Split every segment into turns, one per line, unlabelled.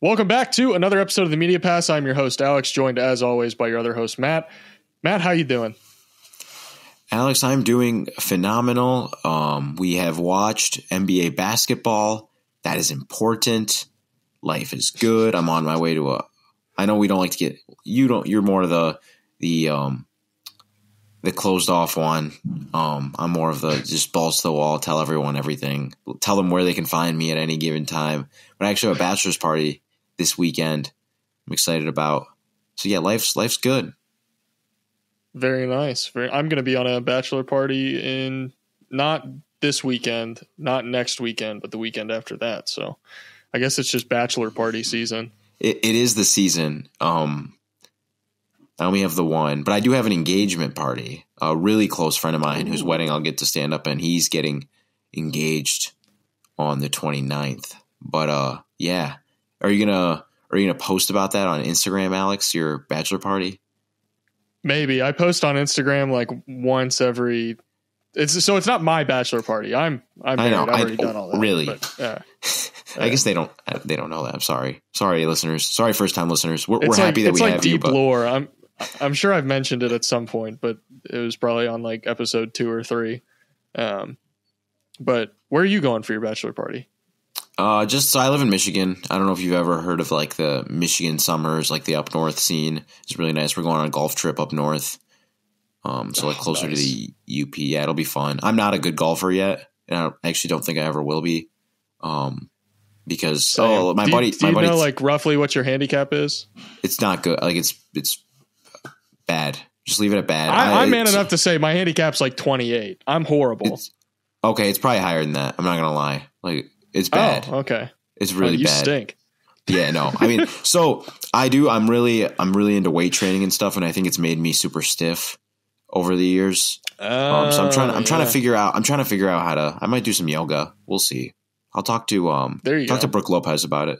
Welcome back to another episode of the Media Pass. I'm your host, Alex, joined as always by your other host, Matt. Matt, how you doing?
Alex, I'm doing phenomenal. We have watched NBA basketball. That is important. Life is good. I'm on my way to I know we don't like to get you're more of the closed off one. I'm more of the just balls to the wall, tell everyone everything, tell them where they can find me at any given time. But I actually have a bachelor's party this weekend I'm excited about. So yeah, life's good.
Very nice. I'm going to be on a bachelor party in not this weekend, not next weekend, but the weekend after that. So I guess it's just bachelor party season.
It is the season. I only have the one, but I do have an engagement party. A really close friend of mine whose wedding I'll get to stand up in. He's getting engaged on the 29th. But yeah. Are you gonna post about that on Instagram, Alex, your bachelor party?
Maybe. I post on Instagram like once every it's not my bachelor party. I'm married. I've already done all that.
Really?
But,
I guess they don't know that. I'm sorry. Sorry, listeners. Sorry, first time listeners. We're happy that we have you.
It's like deep lore. I'm sure I've mentioned it at some point, but it was probably on like episode 2 or 3. But where are you going for your bachelor party?
So I live in Michigan. I don't know if you've ever heard of like the Michigan summers, like the up north scene. It's really nice. We're going on a golf trip up north. So like closer to the UP. Yeah, it'll be fun. I'm not a good golfer yet, and I actually don't think I ever will be. Because my buddy,
do you know like roughly what your handicap is?
It's not good. Like it's bad. Just leave it at bad.
I'm man enough to say my handicap's like 28. I'm horrible.
It's probably higher than that. I'm not gonna lie. Like it's bad.
Oh, okay.
It's really
you
bad.
Stink.
Yeah, no. I mean, so I do. I'm really into weight training and stuff, and I think it's made me super stiff over the years. So I'm trying to figure out how to. I might do some yoga. We'll see. I'll talk to to Brooke Lopez about it.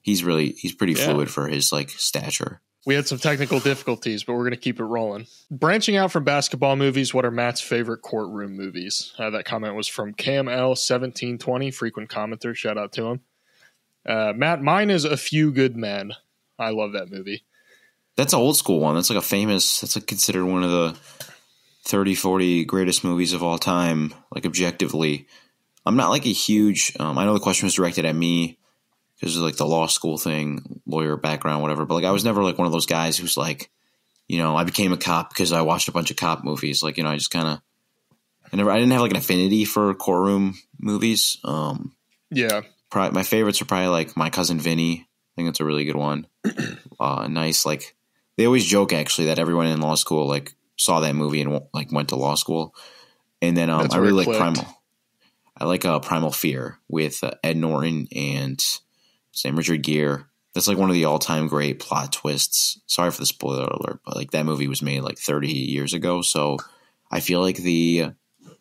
He's pretty fluid for his like stature.
We had some technical difficulties, but we're going to keep it rolling. Branching out from basketball movies, what are Matt's favorite courtroom movies? That comment was from Cam L1720, frequent commenter. Shout out to him. Matt, mine is A Few Good Men. I love that movie.
That's an old school one. That's like considered one of the 30, 40 greatest movies of all time, like objectively. I'm not like a huge, I know the question was directed at me because of like the law school thing, lawyer background, whatever. But like, I was never like one of those guys who's like, I became a cop because I watched a bunch of cop movies. Like, I just kind of, I didn't have like an affinity for courtroom movies.
Yeah.
Probably my favorites are probably like My Cousin Vinny. I think that's a really good one. Nice. Like they always joke actually that everyone in law school like saw that movie and like went to law school. And then I really like Primal. I like Primal Fear with Ed Norton and Richard Gere. That's like one of the all-time great plot twists. Sorry for the spoiler alert, but like that movie was made like 30 years ago. So I feel like the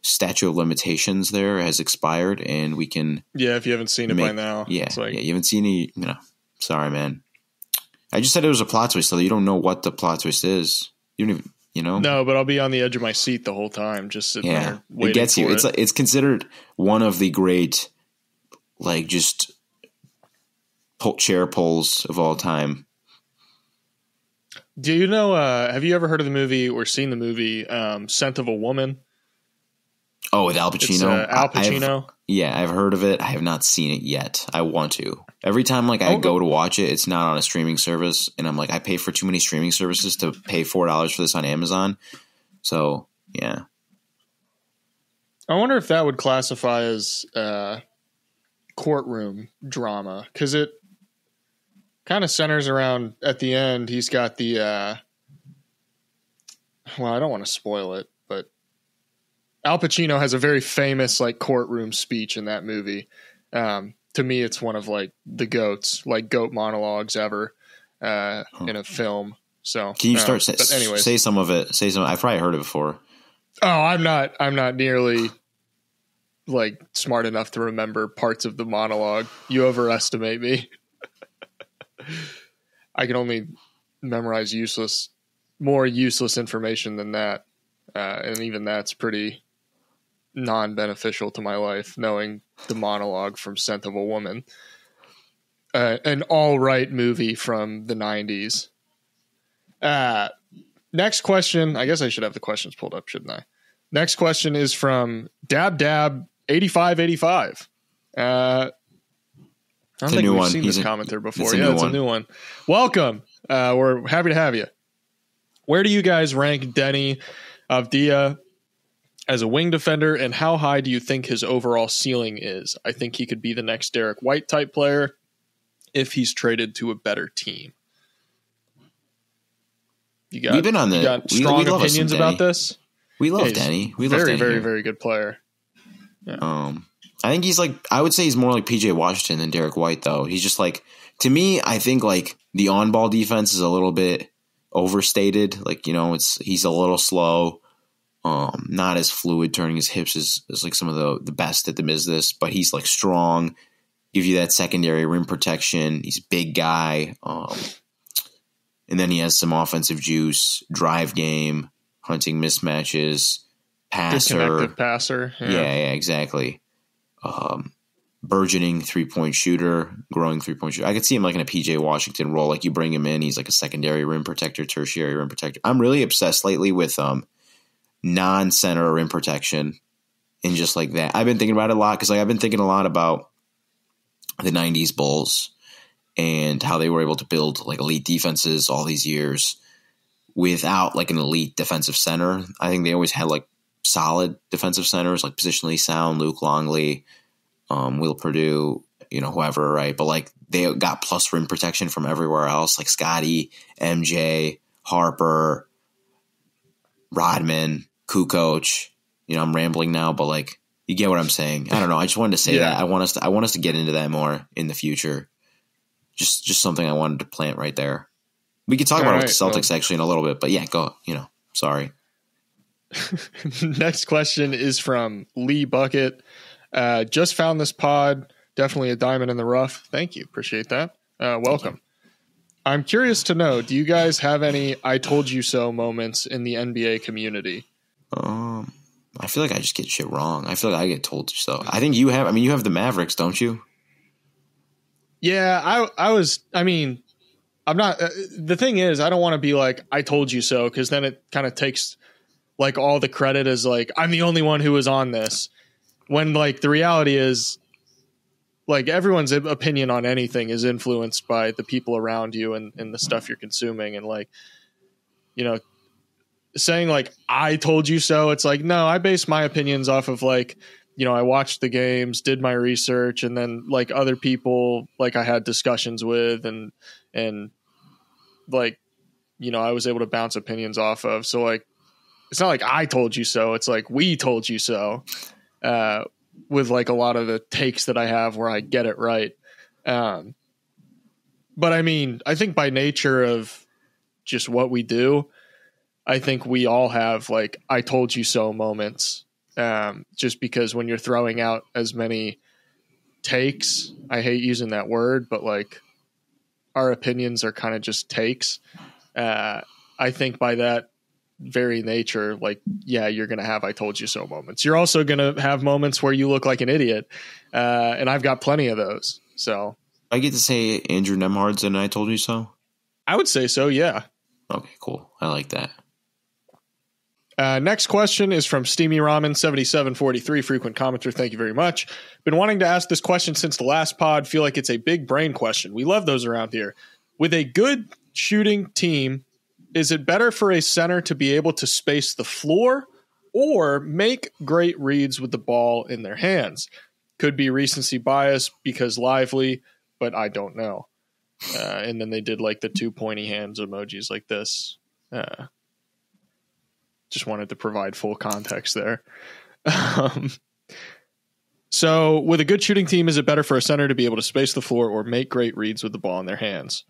statute of limitations there has expired and we can.
Yeah. If you haven't seen it by now.
Yeah. You haven't seen any, sorry, man. I just said it was a plot twist, so you don't know what the plot twist is. You don't even,
No, but I'll be on the edge of my seat the whole time. Just sitting there waiting.
It gets you. It's considered one of the great, like just chair pulls of all time.
Do you know, have you ever heard of the movie or seen the movie Scent of a Woman?
Oh, with Al Pacino?
Al Pacino?
I've heard of it. I have not seen it yet. I want to. Every time like I go to watch it, it's not on a streaming service. And I'm like, I pay for too many streaming services to pay $4 for this on Amazon. So, yeah.
I wonder if that would classify as courtroom drama. Because it kind of centers around, at the end, he's got the, well, I don't want to spoil it, but Al Pacino has a very famous like courtroom speech in that movie. To me, it's one of like the goat monologues ever in a film. So
can you say some of it? Say some. I've probably heard it before.
Oh, I'm not nearly like smart enough to remember parts of the monologue. You overestimate me. I can only memorize more useless information than that. And even that's pretty non-beneficial to my life, knowing the monologue from Scent of a Woman. an all right movie from the 90s. Next question. I guess I should have the questions pulled up, shouldn't I? Next question is from Dab8585. I don't think we've seen this commenter before. Yeah, it's a new one. Welcome. We're happy to have you. Where do you guys rank Denny Avdia as a wing defender, and how high do you think his overall ceiling is? I think he could be the next Derek White type player if he's traded to a better team. We've been on strong opinions about this.
We love Denny. We love Denny.
Very, very good player.
Yeah. I think he's I would say he's more like PJ Washington than Derek White, though. He's just to me, I think the on-ball defense is a little bit overstated. He's a little slow, not as fluid turning his hips as some of the best at the business, but he's strong, give you that secondary rim protection. He's a big guy. And then he has some offensive juice, drive game, hunting mismatches, passer.
Disconnected passer.
Yeah, exactly. Burgeoning three-point shooter, growing three-point shooter. I could see him in a PJ Washington role. You bring him in, he's a secondary rim protector, tertiary rim protector. I'm really obsessed lately with non-center rim protection and just that. I've been thinking about it a lot because I've been thinking a lot about the 90s Bulls and how they were able to build elite defenses all these years without an elite defensive center. I think they always had solid defensive centers, positionally sound, Luke Longley, Will Purdue, whoever, right? But they got plus rim protection from everywhere else, Scotty, MJ, Harper, Rodman, Kukoc. I'm rambling now, but you get what I'm saying. I don't know. I just wanted to say that. I want us to get into that more in the future. Just something I wanted to plant right there. We could talk about it with the Celtics actually in a little bit, but go. Sorry.
Next question is from Lee Bucket. Just found this pod. Definitely a diamond in the rough. Thank you. Appreciate that. Welcome. I'm curious to know, do you guys have any I told you so moments in the NBA community?
I feel I just get shit wrong. I feel I get told so. I think you have. You have the Mavericks, don't you?
Yeah, I'm not. The thing is, I don't want to be I told you so, because then it kind of takes all the credit as I'm the only one who was on this. When the reality is everyone's opinion on anything is influenced by the people around you and the stuff you're consuming. And saying I told you so. It's no, I base my opinions off of I watched the games, did my research, and then other people I had discussions with and I was able to bounce opinions off of. So it's not I told you so. It's we told you so. With a lot of the takes that I have where I get it right. But I think by nature of just what we do, I think we all have I told you so moments. Just because when you're throwing out as many takes, I hate using that word, but our opinions are kind of just takes. I think by that very nature, you're going to have I told you so moments. You're also going to have moments where you look like an idiot. And I've got plenty of those. So
I get to say Andrew Nemhard's and I told you so.
I would say so. Yeah.
Okay, cool. I like that.
Next question is from Steamy Ramen 7743, frequent commenter. Thank you very much. Been wanting to ask this question since the last pod. Feel like it's a big brain question. We love those around here. With a good shooting team, is it better for a center to be able to space the floor or make great reads with the ball in their hands? Could be recency bias because lively, but I don't know. And then they did the two pointy hands emojis like this. Just wanted to provide full context there. So with a good shooting team, is it better for a center to be able to space the floor or make great reads with the ball in their hands?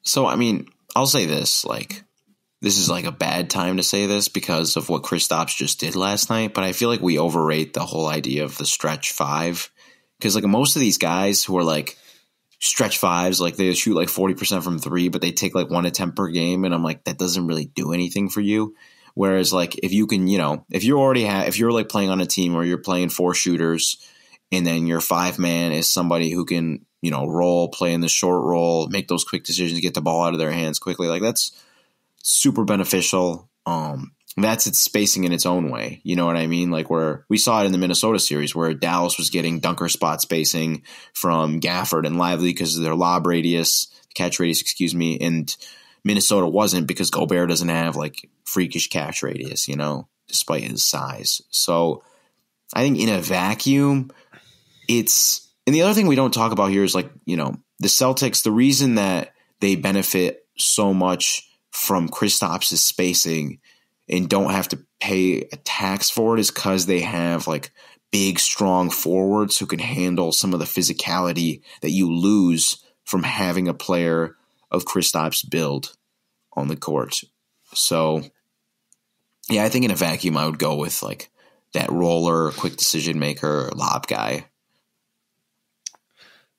So, I'll say this, this is a bad time to say this because of what Kristaps just did last night, but I feel we overrate the whole idea of the stretch five because most of these guys who are stretch fives, they shoot 40% from three, but they take 1 attempt per game. And I'm that doesn't really do anything for you. Whereas if you can, if you're playing on a team where you're playing 4 shooters and then your 5-man is somebody who can roll, play in the short roll, make those quick decisions, get the ball out of their hands quickly. Like that's super beneficial. That's its spacing in its own way. You know what I mean? Like where we saw it in the Minnesota series where Dallas was getting dunker spot spacing from Gafford and Lively because of their catch radius, and Minnesota wasn't because Gobert doesn't have like freakish catch radius, despite his size. So I think in a vacuum, and the other thing we don't talk about here is like, the Celtics, the reason that they benefit so much from Kristaps' spacing and don't have to pay a tax for it is because they have like big, strong forwards who can handle some of the physicality that you lose from having a player of Kristaps' build on the court. So, yeah, I think in a vacuum I would go with like that roller, quick decision maker, lob guy.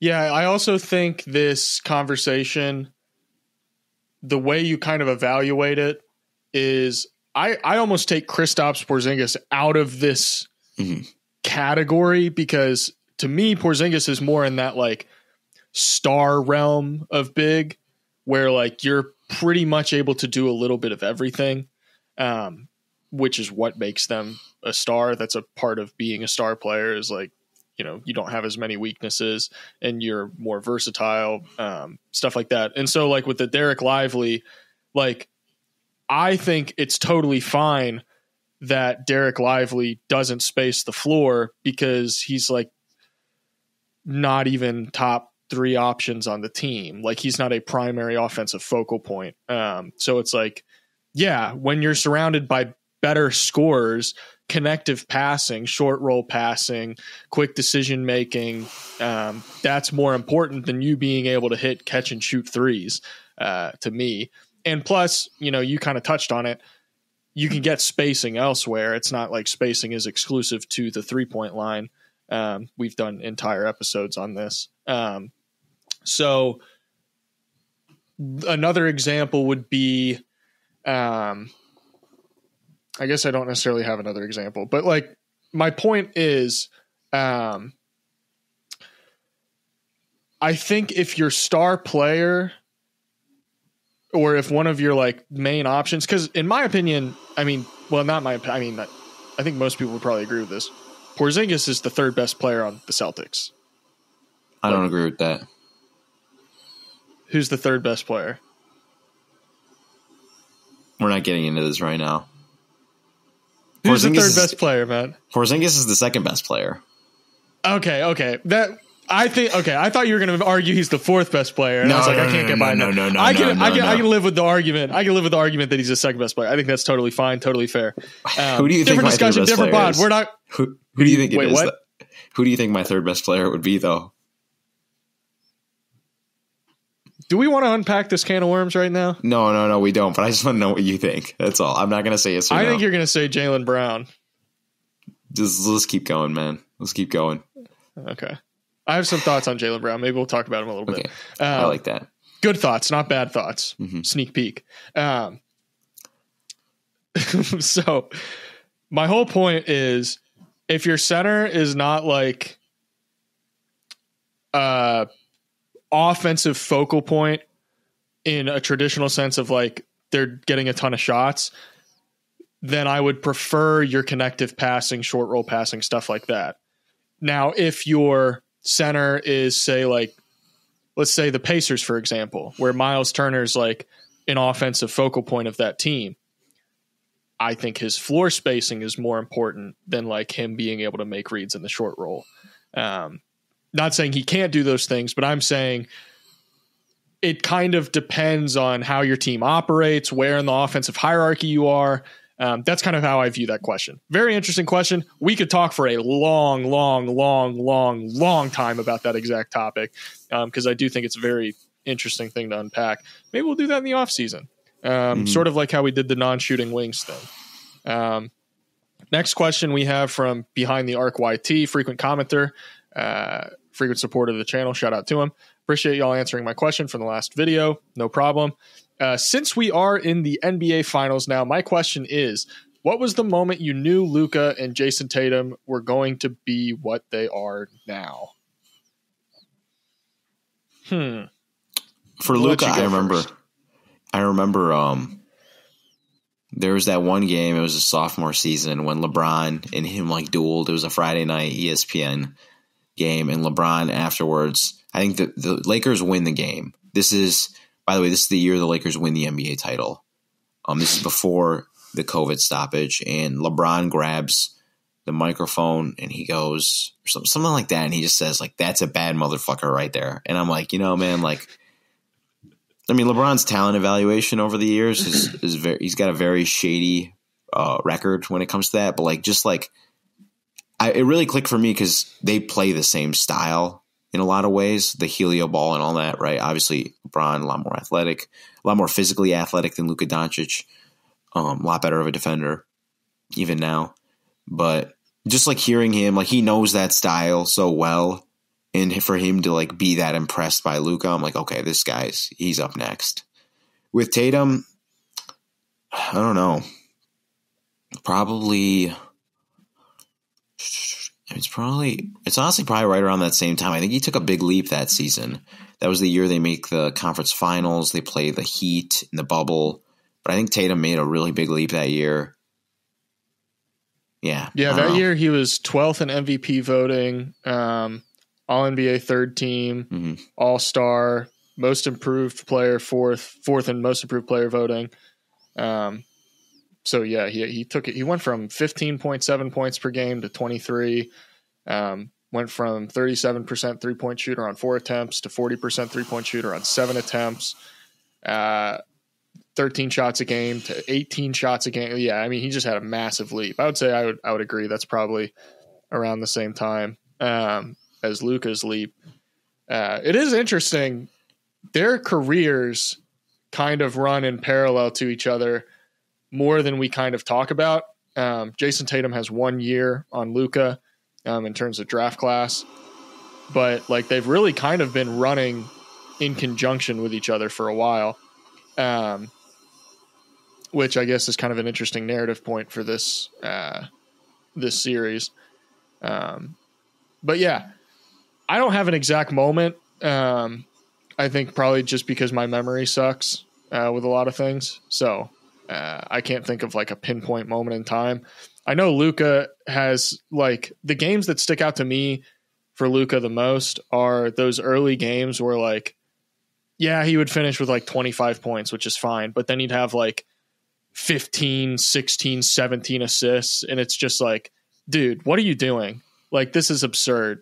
Yeah, I also think this conversation, the way you kind of evaluate it is I almost take Kristaps Porzingis out of this category because to me, Porzingis is more in that like star realm of big where like you're pretty much able to do a little bit of everything, which is what makes them a star. That's a part of being a star player is like, you don't have as many weaknesses and you're more versatile, stuff like that. And so like with the Derek Lively, like I think it's totally fine that Derek Lively doesn't space the floor because he's like not even top 3 options on the team. Like he's not a primary offensive focal point. So it's like, yeah, when you're surrounded by better scorers, connective passing, short roll passing, quick decision making, that's more important than you being able to hit catch and shoot threes to me. And plus, you kind of touched on it. You can get spacing elsewhere. It's not like spacing is exclusive to the 3-point line. We've done entire episodes on this. So another example would be, I guess I don't necessarily have another example, but like my point is, I think if your star player or if one of your like main options, because in my opinion, I think most people would probably agree with this. Porzingis is the 3rd best player on the Celtics.
I don't agree with that.
Who's the 3rd best player?
We're not getting into this right now.
Who's the 3rd best player, man?
Porzingis is the 2nd best player.
Okay. I thought you were going to argue he's the 4th best player, and I was like, I can't get by that. I can live with the argument. I can live with the argument that he's the 2nd best player. I think that's totally fine, totally fair.
Who do you think my 3rd best player
pod.
is?
We're not.
Who do you think it is?
What?
Who do you think my 3rd best player would be, though?
Do we want to unpack this can of worms right now?
No, we don't. But I just want to know what you think. That's all. I'm not going to say yes or no.
I think you're going to say Jaylen Brown.
Let's keep going, man. Let's keep going.
Okay. I have some thoughts on Jaylen Brown. Maybe we'll talk about him a little bit.
I like that.
Good thoughts, not bad thoughts. Mm-hmm. Sneak peek. So my whole point is if your center is not like offensive focal point in a traditional sense of like they're getting a ton of shots, then I would prefer your connective passing, short roll passing, stuff like that. Now, if your center is, say, like, let's say the Pacers, for example, where Miles Turner's like an offensive focal point of that team, I think his floor spacing is more important than like him being able to make reads in the short roll. Not saying he can't do those things, but I'm saying it kind of depends on how your team operates, where in the offensive hierarchy you are. That's kind of how I view that question. Very interesting question. We could talk for a long time about that exact topic because I do think it's a very interesting thing to unpack. Maybe we'll do that in the off season, sort of like how we did the non-shooting wings thing. Next question we have from Behind the Arc YT, frequent commenter, frequent supporter of the channel. Shout out to him. Appreciate y'all answering my question from the last video. No problem. Since we are in the NBA Finals now, my question is, what was the moment you knew Luka and Jason Tatum were going to be what they are now?
For Luka, I remember there was that one game, it was a sophomore season when LeBron and him like dueled. It was a Friday night ESPN game, and LeBron afterwards, I think the Lakers win the game. This is, by the way, this is the year the Lakers win the NBA title. This is before the COVID stoppage, and LeBron grabs the microphone and he goes something like that, and he just says like, "That's a bad motherfucker right there." And I'm like, man, like, I mean, LeBron's talent evaluation over the years is very, he's got a very shady record when it comes to that. But like, just like, it really clicked for me because they play the same style in a lot of ways, the helio ball and all that, right? Obviously, LeBron, a lot more athletic, a lot more physically athletic than Luka Doncic, a lot better of a defender even now. But just like hearing him, like he knows that style so well. And for him to like be that impressed by Luka, I'm like, okay, he's up next. With Tatum, I don't know. It's honestly probably right around that same time. I think he took a big leap that season. That was the year they make the conference finals. They play the Heat in the bubble. But I think Tatum made a really big leap that year. Yeah.
Yeah, that year he was 12th in MVP voting. All-NBA third team, All-Star, most improved player, fourth in most improved player voting. So yeah, he took it. He went from 15.7 points per game to 23. Went from 37% 3-point shooter on 4 attempts to 40% 3-point shooter on 7 attempts. 13 shots a game to 18 shots a game. Yeah, I mean, he just had a massive leap. I would say I would agree. That's probably around the same time as Luka's leap. It is interesting. Their careers kind of run in parallel to each other more than we kind of talk about. Jason Tatum has 1 year on Luka in terms of draft class, but like they've really kind of been running in conjunction with each other for a while, which I guess is kind of an interesting narrative point for this series. But yeah, I don't have an exact moment. I think probably just because my memory sucks with a lot of things. So I can't think of like a pinpoint moment in time. I know Luka has like the games that stick out to me for Luka the most are those early games where like, yeah, he would finish with like 25 points, which is fine. But then he'd have like 15, 16, 17 assists. And it's just like, dude, what are you doing? Like, this is absurd.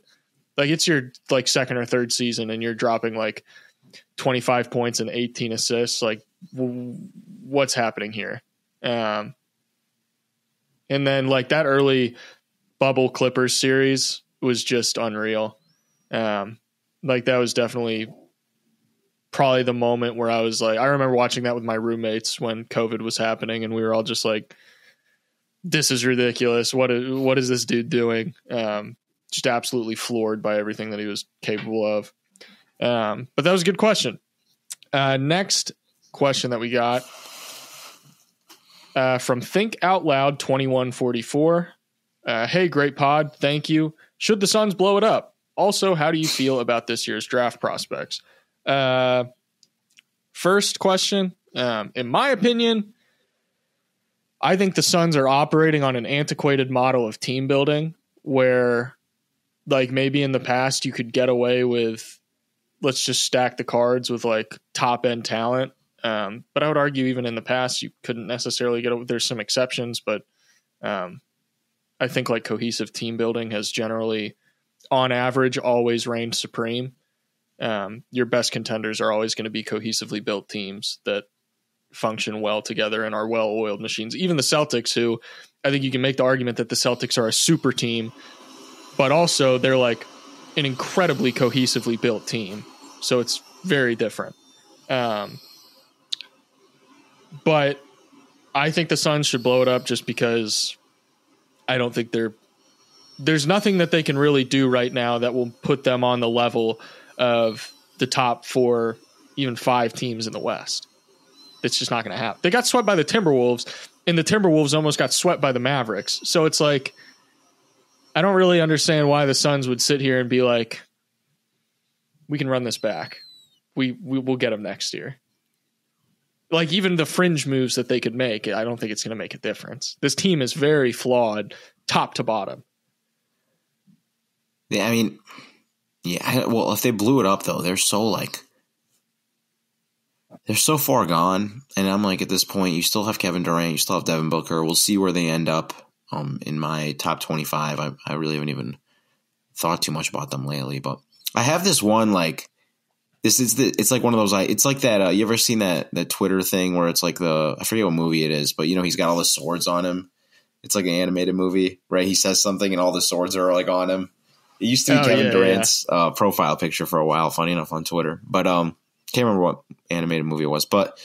Like, it's your like second or third season and you're dropping like 25 points and 18 assists. Like, what's happening here? And then like that early bubble Clippers series was just unreal. Like that was definitely probably the moment where I was like, I remember watching that with my roommates when COVID was happening and we were all just like, this is ridiculous. What is this dude doing? Just absolutely floored by everything that he was capable of. But that was a good question. Next question that we got from Think Out Loud 2144. Hey, great pod. Thank you. Should the Suns blow it up? Also, how do you feel about this year's draft prospects? First question, in my opinion, I think the Suns are operating on an antiquated model of team building where like maybe in the past you could get away with, let's just stack the cards with like top end talent. But I would argue even in the past, you couldn't necessarily get over. There's some exceptions, but I think like cohesive team building has generally, on average, always reigned supreme. Your best contenders are always going to be cohesively built teams that function well together and are well-oiled machines. Even the Celtics, who I think you can make the argument that the Celtics are a super team, but also they're like an incredibly cohesively built team. So it's very different. But I think the Suns should blow it up just because I don't think there's nothing that they can really do right now that will put them on the level of the top 4, even 5 teams in the West. It's just not going to happen. They got swept by the Timberwolves, and the Timberwolves almost got swept by the Mavericks. So it's like, I don't really understand why the Suns would sit here and be like, we can run this back. we will get him next year. Like even the fringe moves that they could make, I don't think it's going to make a difference. This team is very flawed, top to bottom.
Yeah, I mean, well, if they blew it up though, they're so far gone. And I'm like, at this point, you still have Kevin Durant, you still have Devin Booker. We'll see where they end up. In my top 25, I really haven't even thought too much about them lately. But I have this one like. It's like one of those. It's like that. You ever seen that Twitter thing where it's like I forget what movie it is, but he's got all the swords on him. It's like an animated movie, right? He says something and all the swords are like on him. It used to be Kevin Durant's profile picture for a while. Funny enough, on Twitter, but can't remember what animated movie it was. But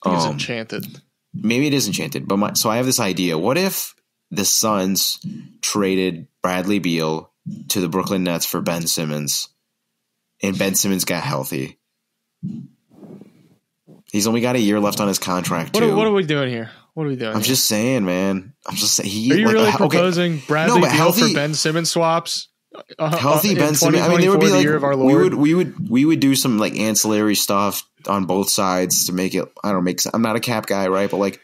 I think it's Enchanted.
Maybe it is Enchanted. But so I have this idea. What if the Suns traded Bradley Beal to the Brooklyn Nets for Ben Simmons? And Ben Simmons got healthy. He's only got a year left on his contract, too.
What are we doing here? What are we doing?
I'm just saying, man. I'm just saying.
Are you really proposing Bradley Beal for Ben Simmons swaps?
Healthy Ben Simmons. I mean, there would be like we would do some like ancillary stuff on both sides to make it. I don't make. I'm not a cap guy, right? But like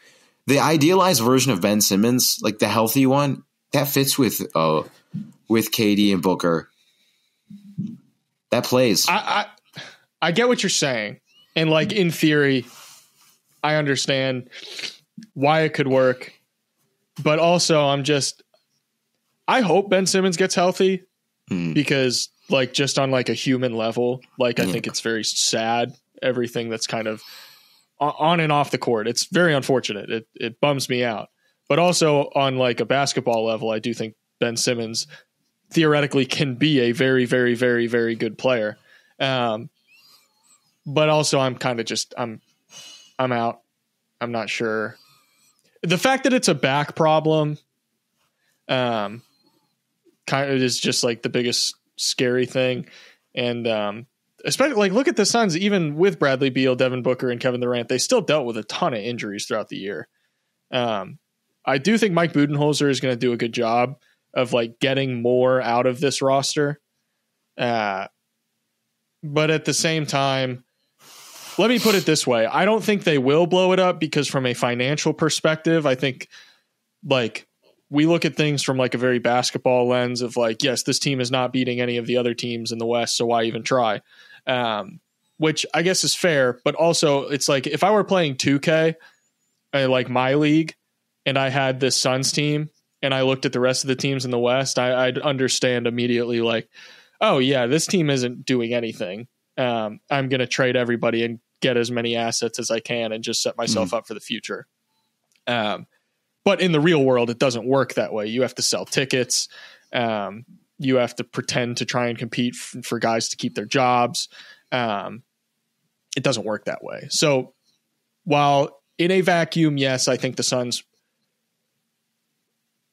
the idealized version of Ben Simmons, like the healthy one, that fits with KD and Booker. That plays.
I get what you're saying. And like in theory, I understand why it could work. But also I hope Ben Simmons gets healthy because like just on like a human level, like I think it's very sad, everything that's kind of on and off the court. It's very unfortunate. It bums me out. But also on like a basketball level, I do think Ben Simmons theoretically can be a very, very, very, very good player. But also I'm kind of I'm out. I'm not sure. The fact that it's a back problem kind of is just like the biggest scary thing. And especially like look at the Suns, even with Bradley Beal, Devin Booker, and Kevin Durant, they still dealt with a ton of injuries throughout the year. I do think Mike Budenholzer is going to do a good job of like getting more out of this roster. But at the same time, let me put it this way. I don't think they will blow it up because from a financial perspective, I think like we look at things from like a very basketball lens of like, yes, this team is not beating any of the other teams in the West. So why even try? Which I guess is fair, but also it's like, if I were playing 2K, like my league, and I had this Suns team and I looked at the rest of the teams in the West, I'd understand immediately like, oh yeah, this team isn't doing anything. I'm going to trade everybody and get as many assets as I can and just set myself up for the future. But in the real world, it doesn't work that way. You have to sell tickets. You have to pretend to try and compete for guys to keep their jobs. It doesn't work that way. So while in a vacuum, yes, I think the Suns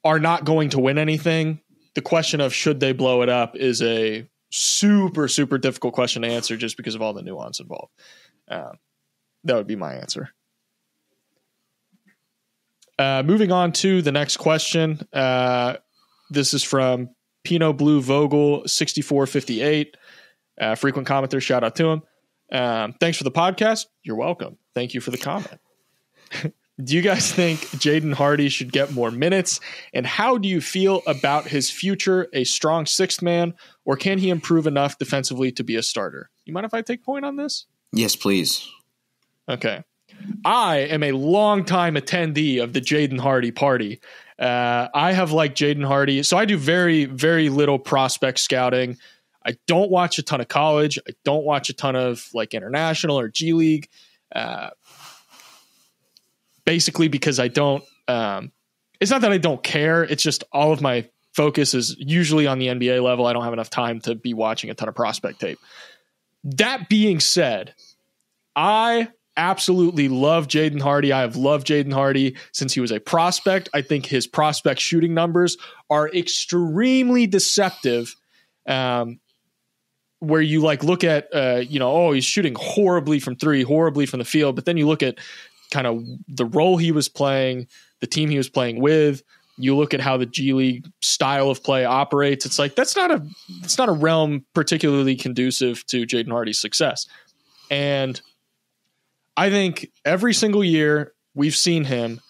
are not going to win anything. The question of should they blow it up is a super, super difficult question to answer just because of all the nuance involved. That would be my answer. Moving on to the next question. This is from Pinot Blue Vogel 6458. Frequent commenter. Shout out to him. Thanks for the podcast. You're welcome. Thank you for the comment. Do you guys think Jaden Hardy should get more minutes? And how do you feel about his future, a strong sixth man, or can he improve enough defensively to be a starter? You mind if I take point on this?
Yes, please.
Okay. I am a longtime attendee of the Jaden Hardy party. I have liked Jaden Hardy. So I do very, very little prospect scouting. I don't watch a ton of college. I don't watch a ton of like international or G League. Basically because I don't, it's not that I don't care. It's just all of my focus is usually on the NBA level. I don't have enough time to be watching a ton of prospect tape. That being said, I absolutely love Jaden Hardy. I have loved Jaden Hardy since he was a prospect. I think his prospect shooting numbers are extremely deceptive. Where you like look at, he's shooting horribly from three, horribly from the field. But then you look at kind of the role he was playing, the team he was playing with. You look at how the G League style of play operates. It's like, it's not a realm particularly conducive to Jaden Hardy's success. And I think every single year we've seen him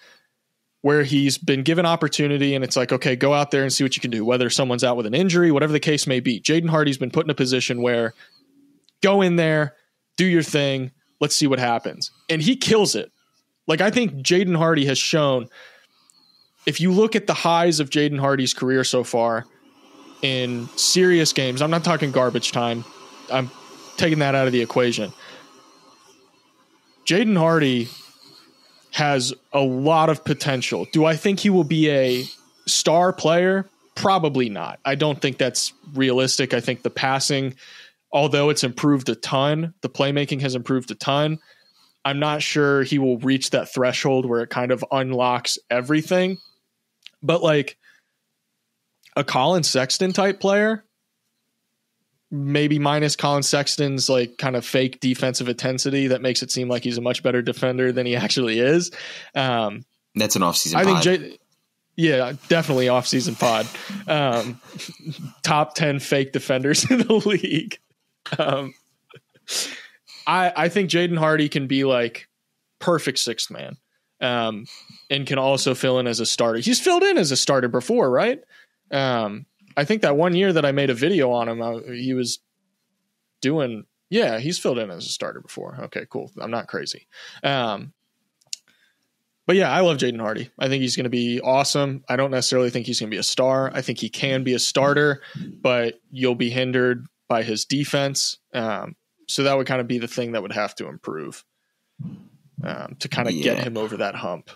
where he's been given opportunity and it's like, okay, go out there and see what you can do, whether someone's out with an injury, whatever the case may be. Jaden Hardy's been put in a position where go in there, do your thing, let's see what happens. And he kills it. Like, I think Jaden Hardy has shown, if you look at the highs of Jaden Hardy's career so far in serious games, I'm not talking garbage time, I'm taking that out of the equation. Jaden Hardy has a lot of potential. Do I think he will be a star player? Probably not. I don't think that's realistic. I think the passing, although it's improved a ton, the playmaking has improved a ton. I'm not sure he will reach that threshold where it kind of unlocks everything. But like a Colin Sexton type player, maybe minus Colin Sexton's like kind of fake defensive intensity that makes it seem like he's a much better defender than he actually is.
That's an off-season
I
pod.
think yeah, definitely off-season pod. Top 10 fake defenders in the league. I think Jaden Hardy can be like perfect sixth man, and can also fill in as a starter. He's filled in as a starter before, right? I think that one year that I made a video on him, he was doing, he's filled in as a starter before. Okay, cool. I'm not crazy. But yeah, I love Jaden Hardy. I think he's going to be awesome. I don't necessarily think he's going to be a star. I think he can be a starter, but you'll be hindered by his defense. So that would kind of be the thing that would have to improve to kind of get him over that hump.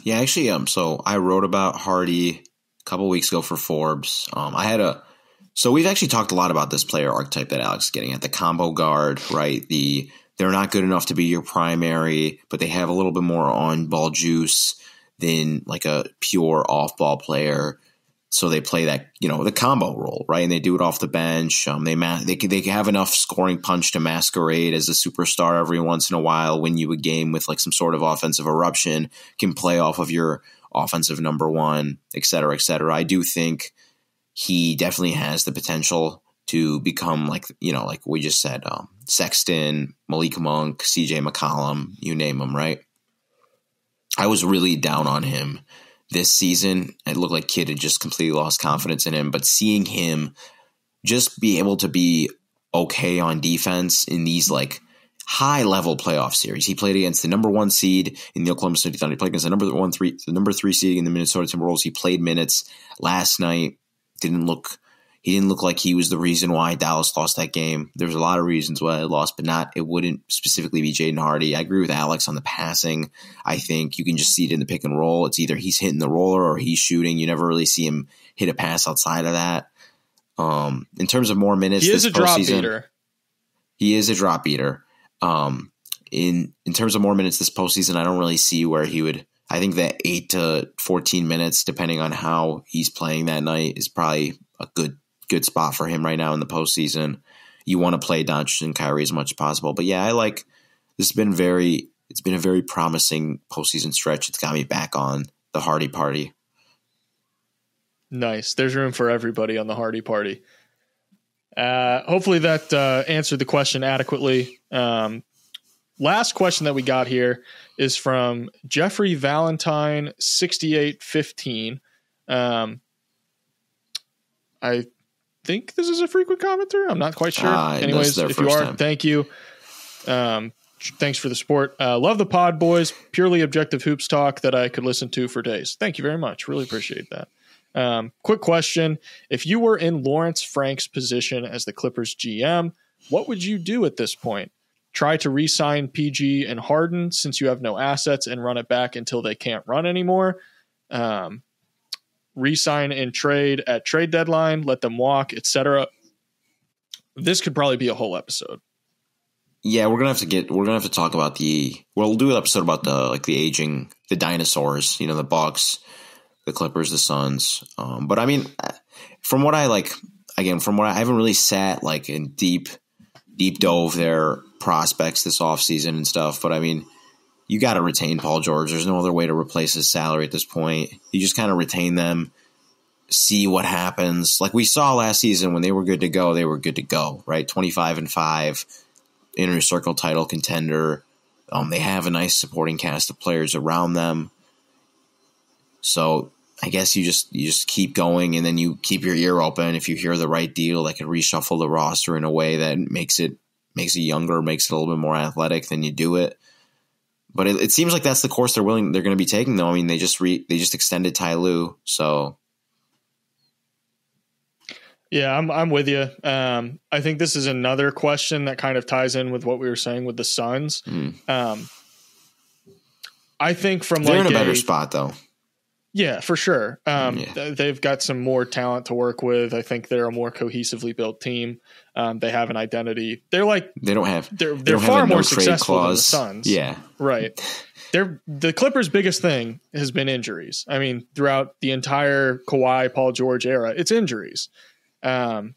Yeah, actually, so I wrote about Hardy a couple weeks ago for Forbes. So we've actually talked a lot about this player archetype that Alex is getting at, the combo guard, right? They're not good enough to be your primary, but they have a little bit more on ball juice than like a pure off ball player. So they play that, the combo role, right? And they do it off the bench. They have enough scoring punch to masquerade as a superstar every once in a while, win you a game with like some sort of offensive eruption, can play off of your offensive number one, et cetera, et cetera. I do think he definitely has the potential to become like we just said, Sexton, Malik Monk, CJ McCollum, you name them, right? I was really down on him this season. It looked like Kidd had just completely lost confidence in him, but seeing him just be able to be okay on defense in these like high level playoff series. He played against the number 1 seed in the Oklahoma City Thunder. He played against the number 3 seed in the Minnesota Timberwolves. He played minutes last night. He didn't look like he was the reason why Dallas lost that game. There's a lot of reasons why they lost, but it wouldn't specifically be Jaden Hardy. I agree with Alex on the passing. I think you can just see it in the pick and roll. It's either he's hitting the roller or he's shooting. You never really see him hit a pass outside of that. In terms of more minutes,
he is a drop beater.
He is a drop beater. In terms of more minutes this postseason, I don't really see where he would. I think that 8 to 14 minutes, depending on how he's playing that night, is probably a good spot for him right now in the postseason. You want to play Doncic and Kyrie as much as possible. But yeah, this has been it's been a very promising postseason stretch. It's got me back on the Hardy party.
Nice. There's room for everybody on the Hardy party. Hopefully that answered the question adequately. Last question that we got here is from Jeffrey Valentine 6815. I think this is a frequent commenter. I'm not quite sure. Anyways, if you are, thank you. Thanks for the support. Love the pod, boys. Purely objective hoops talk that I could listen to for days. Thank you very much. Really appreciate that. Quick question. If you were in Lawrence Frank's position as the Clippers GM, what would you do at this point? Try to re-sign PG and Harden since you have no assets and run it back until they can't run anymore? Re-sign and trade at trade deadline, let them walk, etc. This could probably be a whole episode.
Yeah, we're gonna have to talk about we'll do an episode about the aging, the dinosaurs, the Bucks, the Clippers, the Suns. But I mean, from what I haven't really sat like in deep dove their prospects this offseason and stuff. But I mean, you got to retain Paul George. There's no other way to replace his salary at this point. You just kind of retain them, see what happens. Like we saw last season when they were good to go, right? 25-5. inner circle title contender. They have a nice supporting cast of players around them. So I guess you just keep going, and then you keep your ear open. If you hear the right deal that can reshuffle the roster in a way that makes it younger, makes it a little bit more athletic, then you do it. But it seems like that's the course they're going to be taking, though. I mean, they just extended Ty Lue, so.
Yeah, I'm with you. I think this is another question that kind of ties in with what we were saying with the Suns. I think
they're in a better spot, though.
Yeah, for sure. They've got some more talent to work with. I think they're a more cohesively built team. They have an identity. They're far more successful than the Suns.
Yeah,
right. The Clippers' biggest thing has been injuries. I mean, throughout the entire Kawhi, Paul George era, it's injuries. And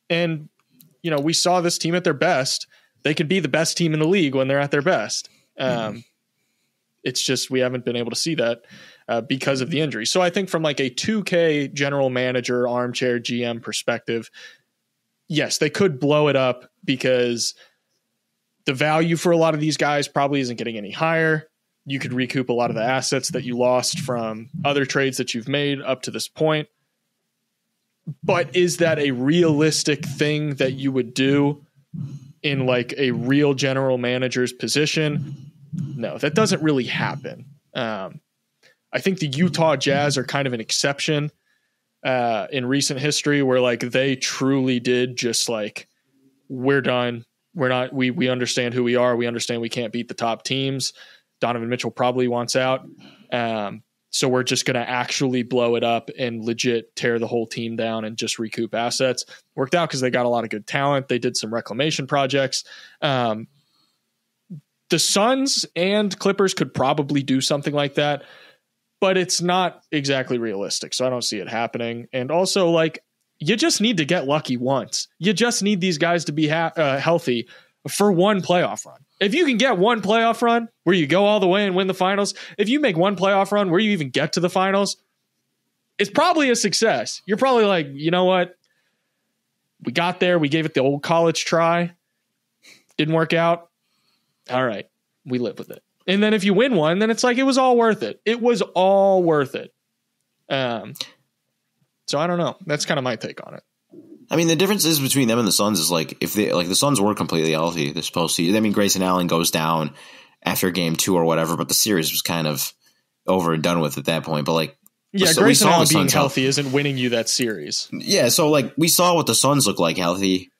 we saw this team at their best. They could be the best team in the league when they're at their best. It's just we haven't been able to see that. Because of the injury. So I think from like a 2K general manager, armchair GM perspective, yes, they could blow it up because the value for a lot of these guys probably isn't getting any higher. You could recoup a lot of the assets that you lost from other trades that you've made up to this point. But is that a realistic thing that you would do in like a real general manager's position? No, that doesn't really happen. I think the Utah Jazz are kind of an exception in recent history where like they truly did just like, we're done. We understand who we are. We understand we can't beat the top teams. Donovan Mitchell probably wants out. So we're just going to actually blow it up and legit tear the whole team down and just recoup assets. Worked out because they got a lot of good talent. They did some reclamation projects. The Suns and Clippers could probably do something like that, but it's not exactly realistic. So I don't see it happening. And also, like, you just need to get lucky once. You just need these guys to be healthy for one playoff run. If you can get one playoff run where you go all the way and win the finals, if you make one playoff run where you even get to the finals, it's probably a success. You're probably like, you know what? We got there. We gave it the old college try. Didn't work out. All right. We live with it. And then if you win one, then it's like it was all worth it. It was all worth it. So I don't know. That's kind of my take on it.
I mean, the difference is between them and the Suns is like if they like the Suns were completely healthy this postseason. I mean, Grayson Allen goes down after game 2 or whatever, but the series was kind of over and done with at that point. But like,
yeah, Grayson Allen being healthy isn't winning you that series.
Yeah, so like we saw what the Suns look like healthy,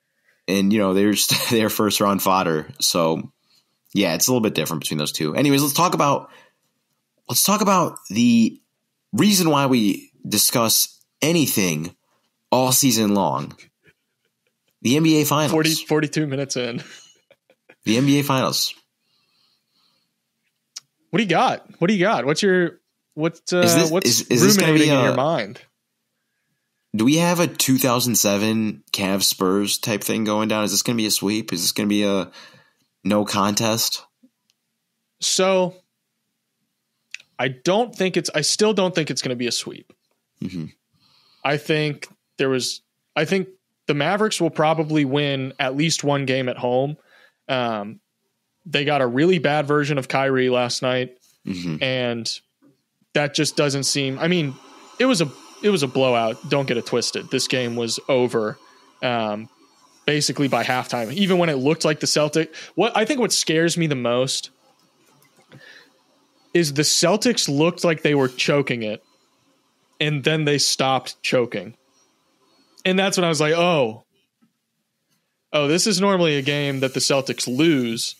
and you know they're first round fodder. So yeah, it's a little bit different between those two. Anyways, let's talk about the reason why we discuss anything all season long. The NBA Finals.
42 minutes in.
The NBA Finals.
What do you got? What's ruminating in your mind?
Do we have a 2007 Cavs Spurs type thing going down? Is this going to be a sweep? Is this going to be a no contest?
So I still don't think it's going to be a sweep.
Mm-hmm.
I think the Mavericks will probably win at least one game at home. They got a really bad version of Kyrie last night, and that just doesn't seem. I mean, it was a blowout. Don't get it twisted. This game was over, basically by halftime. Even when it looked like the Celtics. What scares me the most is the Celtics looked like they were choking it, and then they stopped choking. And that's when I was like, oh, this is normally a game that the Celtics lose,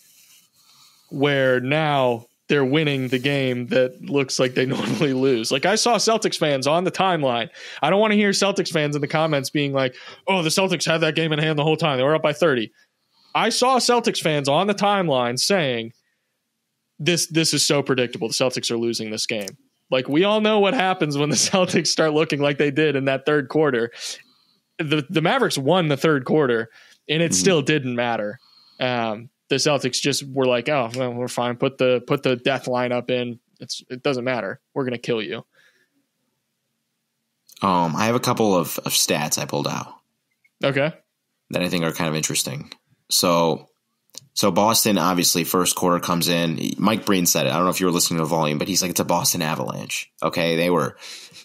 where now they're winning the game that looks like they normally lose. Like I saw Celtics fans on the timeline. I don't want to hear Celtics fans in the comments being like, oh, the Celtics had that game in hand the whole time. They were up by 30. I saw Celtics fans on the timeline saying, this is so predictable. The Celtics are losing this game. Like we all know what happens when the Celtics start looking like they did in that third quarter. The Mavericks won the third quarter, and it still didn't matter. The Celtics just were like, "Oh, well, we're fine. Put the death lineup in. It doesn't matter. We're gonna kill you."
I have a couple of stats I pulled out.
Okay.
That I think are kind of interesting. So, So Boston, obviously, first quarter comes in. Mike Breen said it. I don't know if you were listening to the volume, but he's like, it's a Boston Avalanche. Okay, they were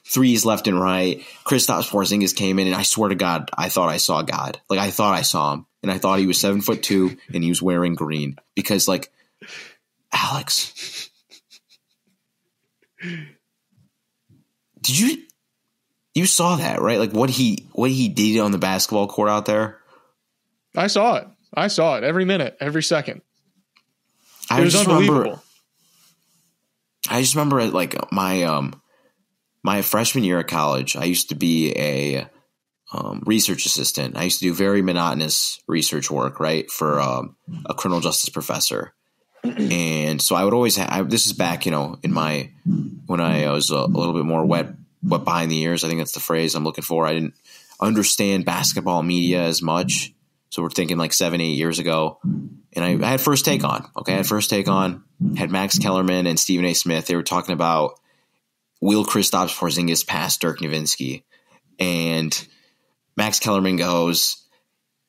threes left and right. Kristaps Porzingis came in, and I swear to God, I thought I saw God. Like, I thought I saw him, and I thought he was 7'2" and he was wearing green because, like, Alex, you saw that, right? Like what he did on the basketball court out there.
I saw it every minute, every second. It was unbelievable.
I just remember like my freshman year of college, I used to be a research assistant. I used to do very monotonous research work, right, for a criminal justice professor. And so I would always this is back, in when I was a little bit more wet behind the ears. I think that's the phrase I'm looking for. I didn't understand basketball media as much. So we're thinking like 7-8 years ago. And I had First Take on. Okay, I had First Take on. Had Max Kellerman and Stephen A. Smith. They were talking about will Kristaps Porzingis pass Dirk Nowitzki? And Max Kellerman goes,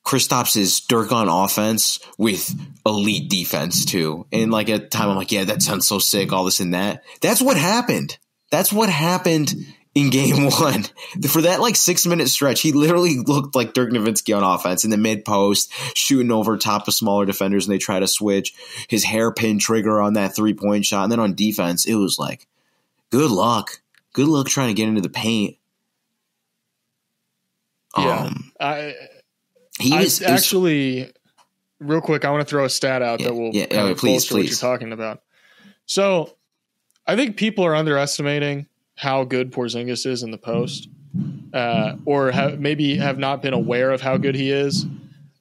Kristaps is Dirk on offense with elite defense too. And like at the time, I'm like, yeah, that sounds so sick, all this and that. That's what happened. That's what happened in game one. For that like 6-minute stretch, he literally looked like Dirk Nowitzki on offense in the mid post, shooting over top of smaller defenders and they try to switch. His hairpin trigger on that 3-point shot. And then on defense, it was like, good luck. Good luck trying to get into the paint.
Yeah. Actually, real quick, I want to throw a stat out that will
please.
what you're talking about. So I think people are underestimating how good Porzingis is in the post, or maybe have not been aware of how good he is.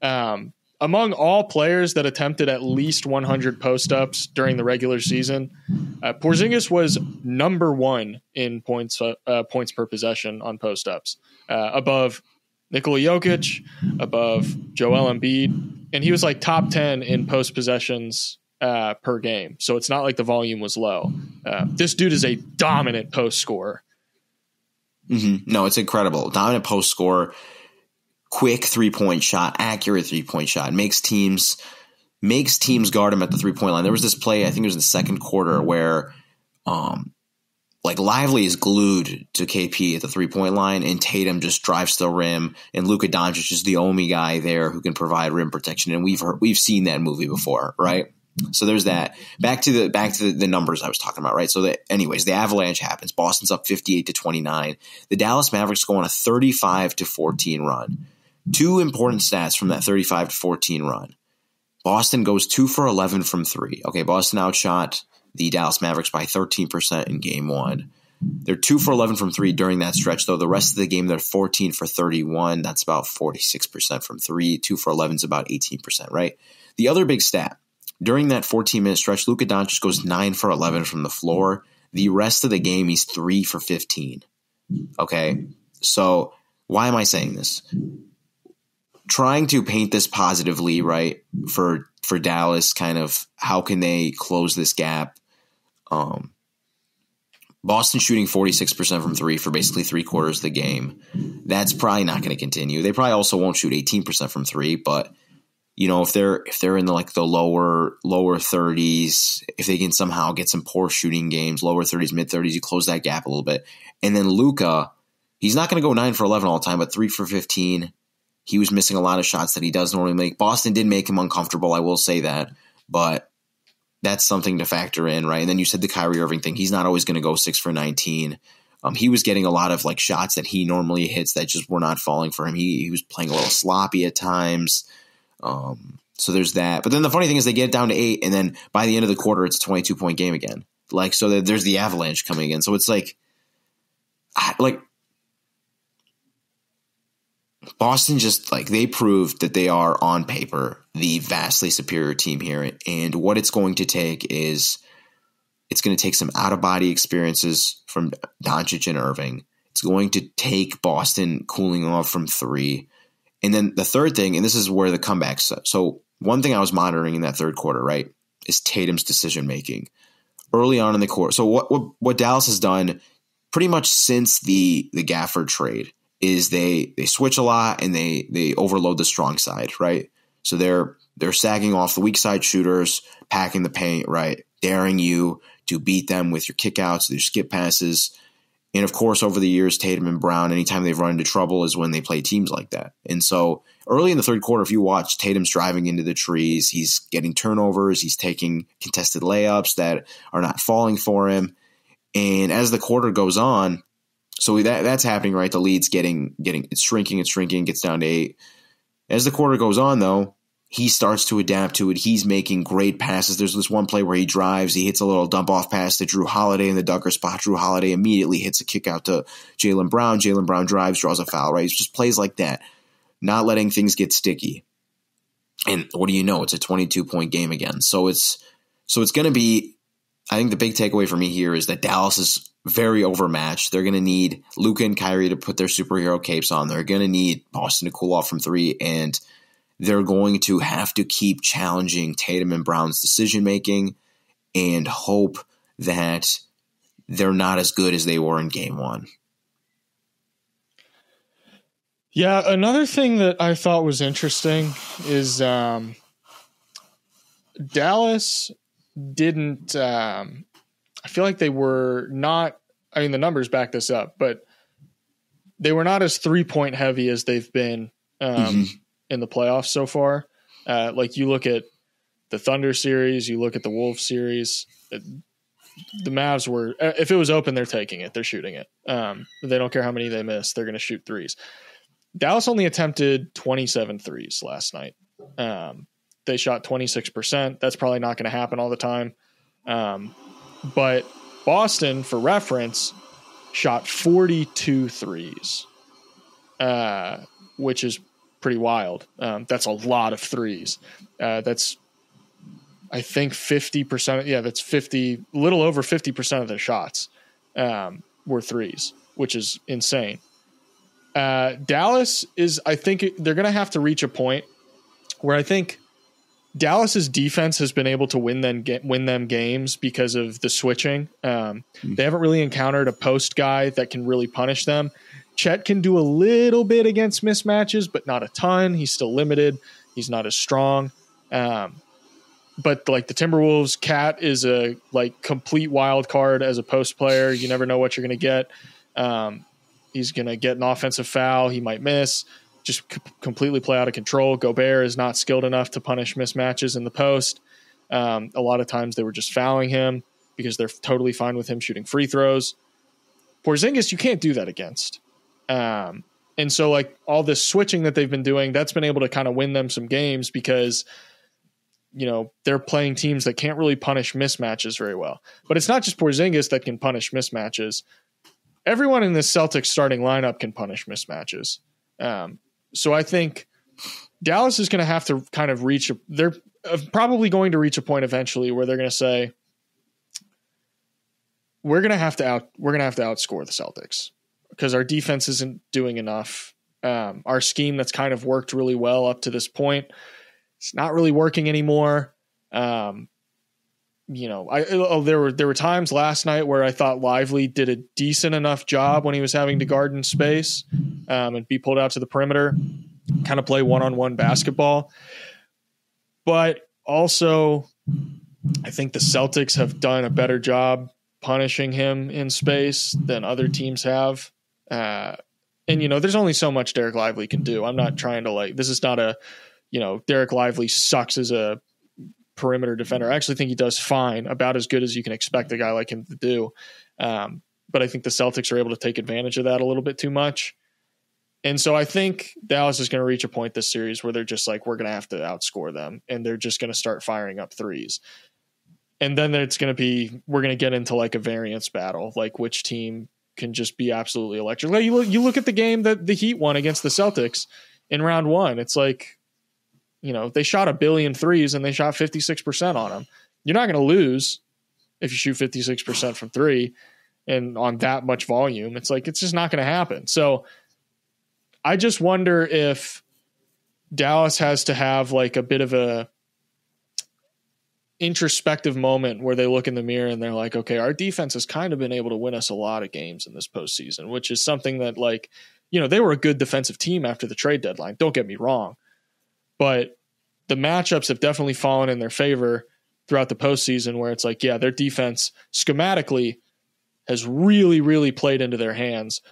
Among all players that attempted at least 100 post-ups during the regular season, Porzingis was number one in points per possession on post-ups, above Nikola Jokic, above Joel Embiid, and he was like top 10 in post possessions per game. So it's not like the volume was low. This dude is a dominant post scorer.
Mm-hmm. No, it's incredible. Dominant post scorer, quick 3-point shot, accurate 3-point shot, makes teams guard him at the 3-point line. There was this play, I think it was in the second quarter, where like Lively is glued to KP at the 3-point line, and Tatum just drives to the rim, and Luka Doncic is the only guy there who can provide rim protection. And we've seen that movie before, right? So there's that. Back to the numbers I was talking about, right? So anyways, the avalanche happens. Boston's up 58-29. The Dallas Mavericks go on a 35-14 run. Two important stats from that 35-14 run. Boston goes 2 for 11 from three. Okay, Boston outshot the Dallas Mavericks by 13% in game one. They're 2 for 11 from three during that stretch, though. The rest of the game, they're 14 for 31. That's about 46% from three. 2 for 11 is about 18%, right? The other big stat, during that 14-minute stretch, Luka Doncic goes 9 for 11 from the floor. The rest of the game, he's 3 for 15. Okay? So why am I saying this? Trying to paint this positively, right, for Dallas, kind of how can they close this gap? Boston shooting 46% from three for basically 3/4 of the game. That's probably not going to continue. They probably also won't shoot 18% from three, but if they're in the lower 30s, if they can somehow get some poor shooting games, lower 30s, mid 30s, you close that gap a little bit. And then Luka, he's not going to go 9 for 11 all the time, but 3 for 15. He was missing a lot of shots that he does normally make. Boston did make him uncomfortable, I will say that, but that's something to factor in, right? And then you said the Kyrie Irving thing. He's not always going to go 6 for 19. He was getting a lot of like shots that he normally hits that just were not falling for him. He was playing a little sloppy at times. So there's that. But then the funny thing is they get down to 8, and then by the end of the quarter, it's a 22-point game again. Like, so there's the avalanche coming in. So it's like Boston just they proved that they are on paper the vastly superior team here. And what it's going to take is it's going to take some out-of-body experiences from Doncic and Irving. It's going to take Boston cooling off from three. And then the third thing, and this is where the comebacks. So one thing I was monitoring in that third quarter, right, is Tatum's decision-making early on in the quarter. So what Dallas has done pretty much since the Gafford trade is they switch a lot and they overload the strong side, right? So they're They're sagging off the weak side shooters, packing the paint, right? Daring you to beat them with your kickouts, their skip passes. And of course, over the years, Tatum and Brown, anytime they've run into trouble is when they play teams like that. And so early in the third quarter, if you watch, Tatum's driving into the trees. He's getting turnovers. He's taking contested layups that are not falling for him. And as the quarter goes on, so that's happening, right? The lead's getting it's shrinking, gets down to 8. As the quarter goes on, though, he starts to adapt to it. He's making great passes. There's this one play where he drives. He hits a little dump-off pass to Drew Holiday in the dunker spot. Drew Holiday immediately hits a kick out to Jaylen Brown. Jaylen Brown drives, draws a foul, right? It's just plays like that, not letting things get sticky. And what do you know? It's a 22-point game again. So it's going to be – I think the big takeaway for me here is that Dallas is very overmatched. They're going to need Luka and Kyrie to put their superhero capes on. They're going to need Boston to cool off from 3, and – they're going to have to keep challenging Tatum and Brown's decision-making and hope that they're not as good as they were in game 1.
Yeah, another thing that I thought was interesting is Dallas didn't I feel like they were not – I mean, the numbers back this up, but they were not as three-point heavy as they've been in the playoffs so far. Like you look at the Thunder series, you look at the Wolves series, the Mavs were, if it was open, they're taking it. They're shooting it. They don't care how many they miss. They're going to shoot threes. Dallas only attempted 27 threes last night. They shot 26%. That's probably not going to happen all the time. But Boston, for reference, shot 42 threes, which is pretty wild. That's a lot of threes. That's, I think 50%. Yeah, that's 50, a little over 50% of their shots were threes, which is insane. Dallas is, I think they're going to have to reach a point where I think Dallas's defense has been able to win them games because of the switching. They haven't really encountered a post guy that can really punish them. Chet can do a little bit against mismatches, but not a ton. He's still limited. He's not as strong. But like the Timberwolves, Cat is a like complete wild card as a post player. You never know what you're going to get. He's going to get an offensive foul. He might miss, just completely play out of control. Gobert is not skilled enough to punish mismatches in the post. A lot of times they were just fouling him because they're totally fine with him shooting free throws. Porzingis, you can't do that against. And so like all this switching that they've been doing, that's been able to kind of win them some games because, you know, they're playing teams that can't really punish mismatches very well. But it's not just Porzingis that can punish mismatches. Everyone in the Celtics starting lineup can punish mismatches. So I think Dallas is going to have to kind of they're probably going to reach a point eventually where they're going to say, we're going to have to outscore the Celtics because our defense isn't doing enough. Our scheme that's kind of worked really well up to this point, it's not really working anymore. You know, there were times last night where I thought Lively did a decent enough job when he was having to guard in space and be pulled out to the perimeter, kind of play one-on-one basketball. But also, I think the Celtics have done a better job punishing him in space than other teams have. And, you know, there's only so much Derek Lively can do. I'm not trying to this is not Derek Lively sucks as a perimeter defender. I actually think he does fine, about as good as you can expect a guy like him to do. But I think the Celtics are able to take advantage of that a little bit too much. And so I think Dallas is going to reach a point this series where they're just like, we're going to have to outscore them. And they're just going to start firing up threes. And then we're going to get into like a variance battle, like which team can just be absolutely electric. Like you look at the game that the Heat won against the Celtics in round 1. It's like, you know, they shot 1 billion threes and they shot 56% on them. You're not going to lose if you shoot 56% from 3 and on that much volume. It's like, it's just not going to happen. So I just wonder if Dallas has to have like a bit of a introspective moment where they look in the mirror and they're like, okay, our defense has kind of been able to win us a lot of games in this postseason, which is something that, like, you know, they were a good defensive team after the trade deadline. Don't get me wrong. But the matchups have definitely fallen in their favor throughout the postseason, where it's like, yeah, their defense schematically has really, really played into their hands,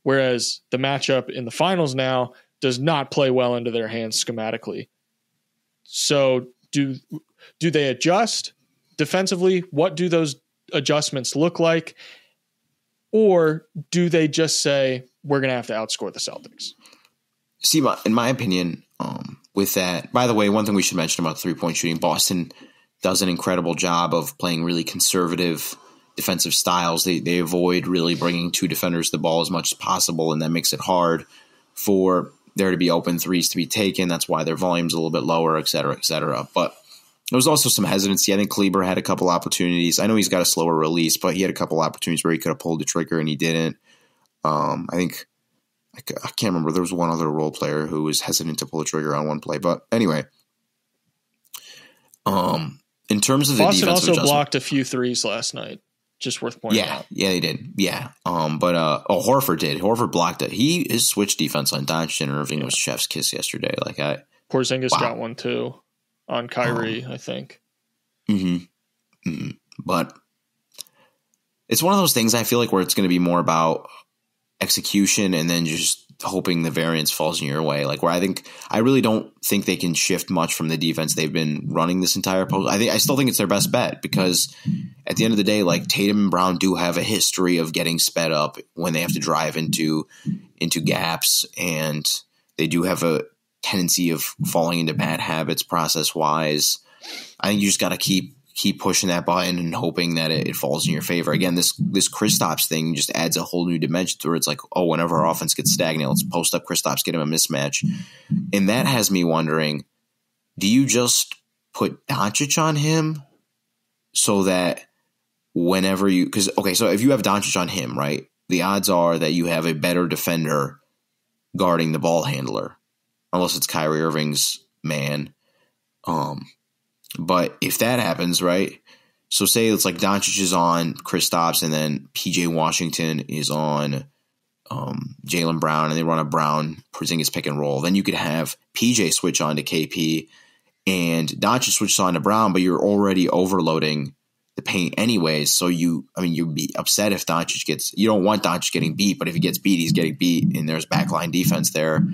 whereas the matchup in the finals now does not play well into their hands schematically. So do they adjust defensively? What do those adjustments look like? Or do they just say, we're going to have to outscore the Celtics?
See, in my opinion, with that, by the way, one thing we should mention about three-point shooting, Boston does an incredible job of playing really conservative defensive styles. They avoid really bringing two defenders the ball as much as possible, and that makes it hard for there to be open threes to be taken. That's why their volume's a little bit lower, et cetera, et cetera. But there was also some hesitancy. I think Kleber had a couple opportunities. I know he's got a slower release, but he had a couple opportunities where he could have pulled the trigger and he didn't. I can't remember. There was one other role player who was hesitant to pull the trigger on one play. But anyway, in terms of the
Boston
defensive
also blocked a few threes last night. Just worth pointing out.
Yeah, they did. Yeah. Horford did. Horford blocked it. His switch defense on Doncic and Irving was chef's kiss yesterday.
Porzingis got one too on Kyrie, I think.
But it's one of those things I feel like where it's going to be more about execution and then just hoping the variance falls in your way. Where I really don't think they can shift much from the defense they've been running this entire post. I still think it's their best bet because at the end of the day, Tatum and Brown do have a history of getting sped up when they have to drive into gaps, and they do have a tendency of falling into bad habits process wise. I think you just got to keep pushing that button and hoping that it falls in your favor. Again, this Kristaps thing just adds a whole new dimension to where it's like, oh, whenever our offense gets stagnant, let's post up Kristaps, get him a mismatch. And that has me wondering, do you just put Doncic on him so that whenever you – so if you have Doncic on him, right, the odds are that you have a better defender guarding the ball handler, unless it's Kyrie Irving's man. But if that happens, right, so say it's like Doncic is on Kristaps and then PJ Washington is on Jaylen Brown and they run a Brown-Porzingis pick and roll, then you could have PJ switch on to KP and Doncic switches on to Brown, but you're already overloading the paint anyways. So you'd be upset if Doncic gets – you don't want Doncic getting beat, but if he gets beat, he's getting beat and there's backline defense there,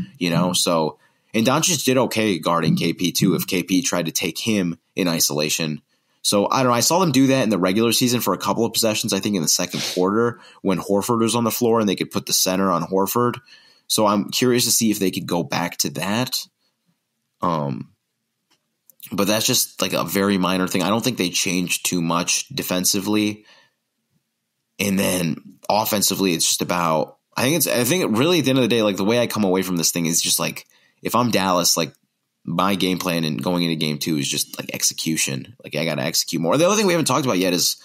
so – and Doncic did okay guarding KP too if KP tried to take him in isolation. So I don't know. I saw them do that in the regular season for a couple of possessions, I think in the second quarter when Horford was on the floor and they could put the center on Horford. So I'm curious to see if they could go back to that. But that's just a very minor thing. I don't think they changed too much defensively. And then offensively, it's just about – I think really at the end of the day, the way I come away from this thing is just if I'm Dallas, my game plan and going into game 2 is just execution. I got to execute more. The other thing we haven't talked about yet is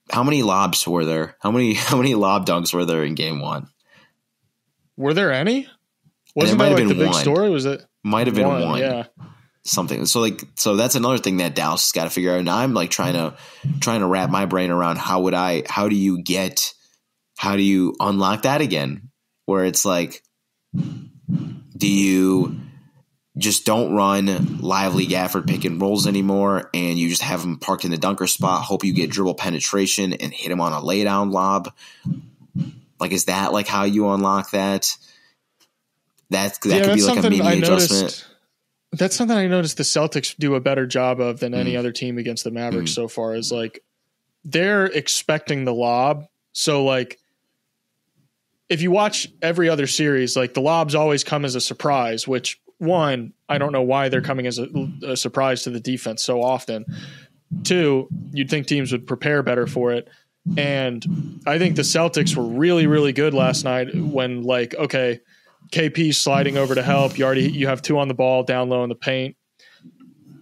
how many lobs were there? How many lob dunks were there in game 1?
Were there any? Wasn't that the big story? Was it?
Might have been one.
Yeah.
Something. So that's another thing that Dallas has got to figure out. And I'm trying to wrap my brain around how do you unlock that again? Where it's do you just don't run Lively Gafford pick and rolls anymore and you just have him parked in the dunker spot, hope you get dribble penetration and hit him on a lay down lob? Is that how you unlock that? That could be a mini adjustment.
That's something I noticed the Celtics do a better job of than any other team against the Mavericks so far is they're expecting the lob. So if you watch every other series, the lobs always come as a surprise, which one, I don't know why they're coming as a surprise to the defense so often. 2, you'd think teams would prepare better for it. And I think the Celtics were really, really good last night when okay, KP's sliding over to help. You have 2 on the ball down low in the paint.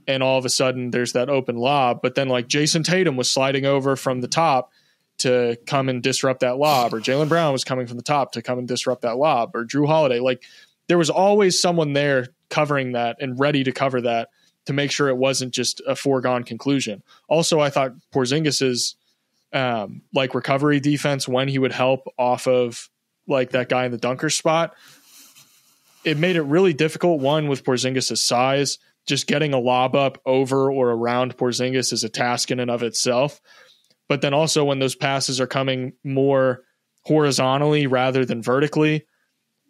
And all of a sudden there's that open lob. But then Jason Tatum was sliding over from the top to come and disrupt that lob, or Jaylen Brown was coming from the top to come and disrupt that lob, or Drew Holiday. There was always someone there covering that and ready to cover that to make sure it wasn't just a foregone conclusion. Also, I thought Porzingis's recovery defense when he would help off of that guy in the dunker spot, it made it really difficult. One, with Porzingis's size, just getting a lob up over or around Porzingis is a task in and of itself. But then also when those passes are coming more horizontally rather than vertically,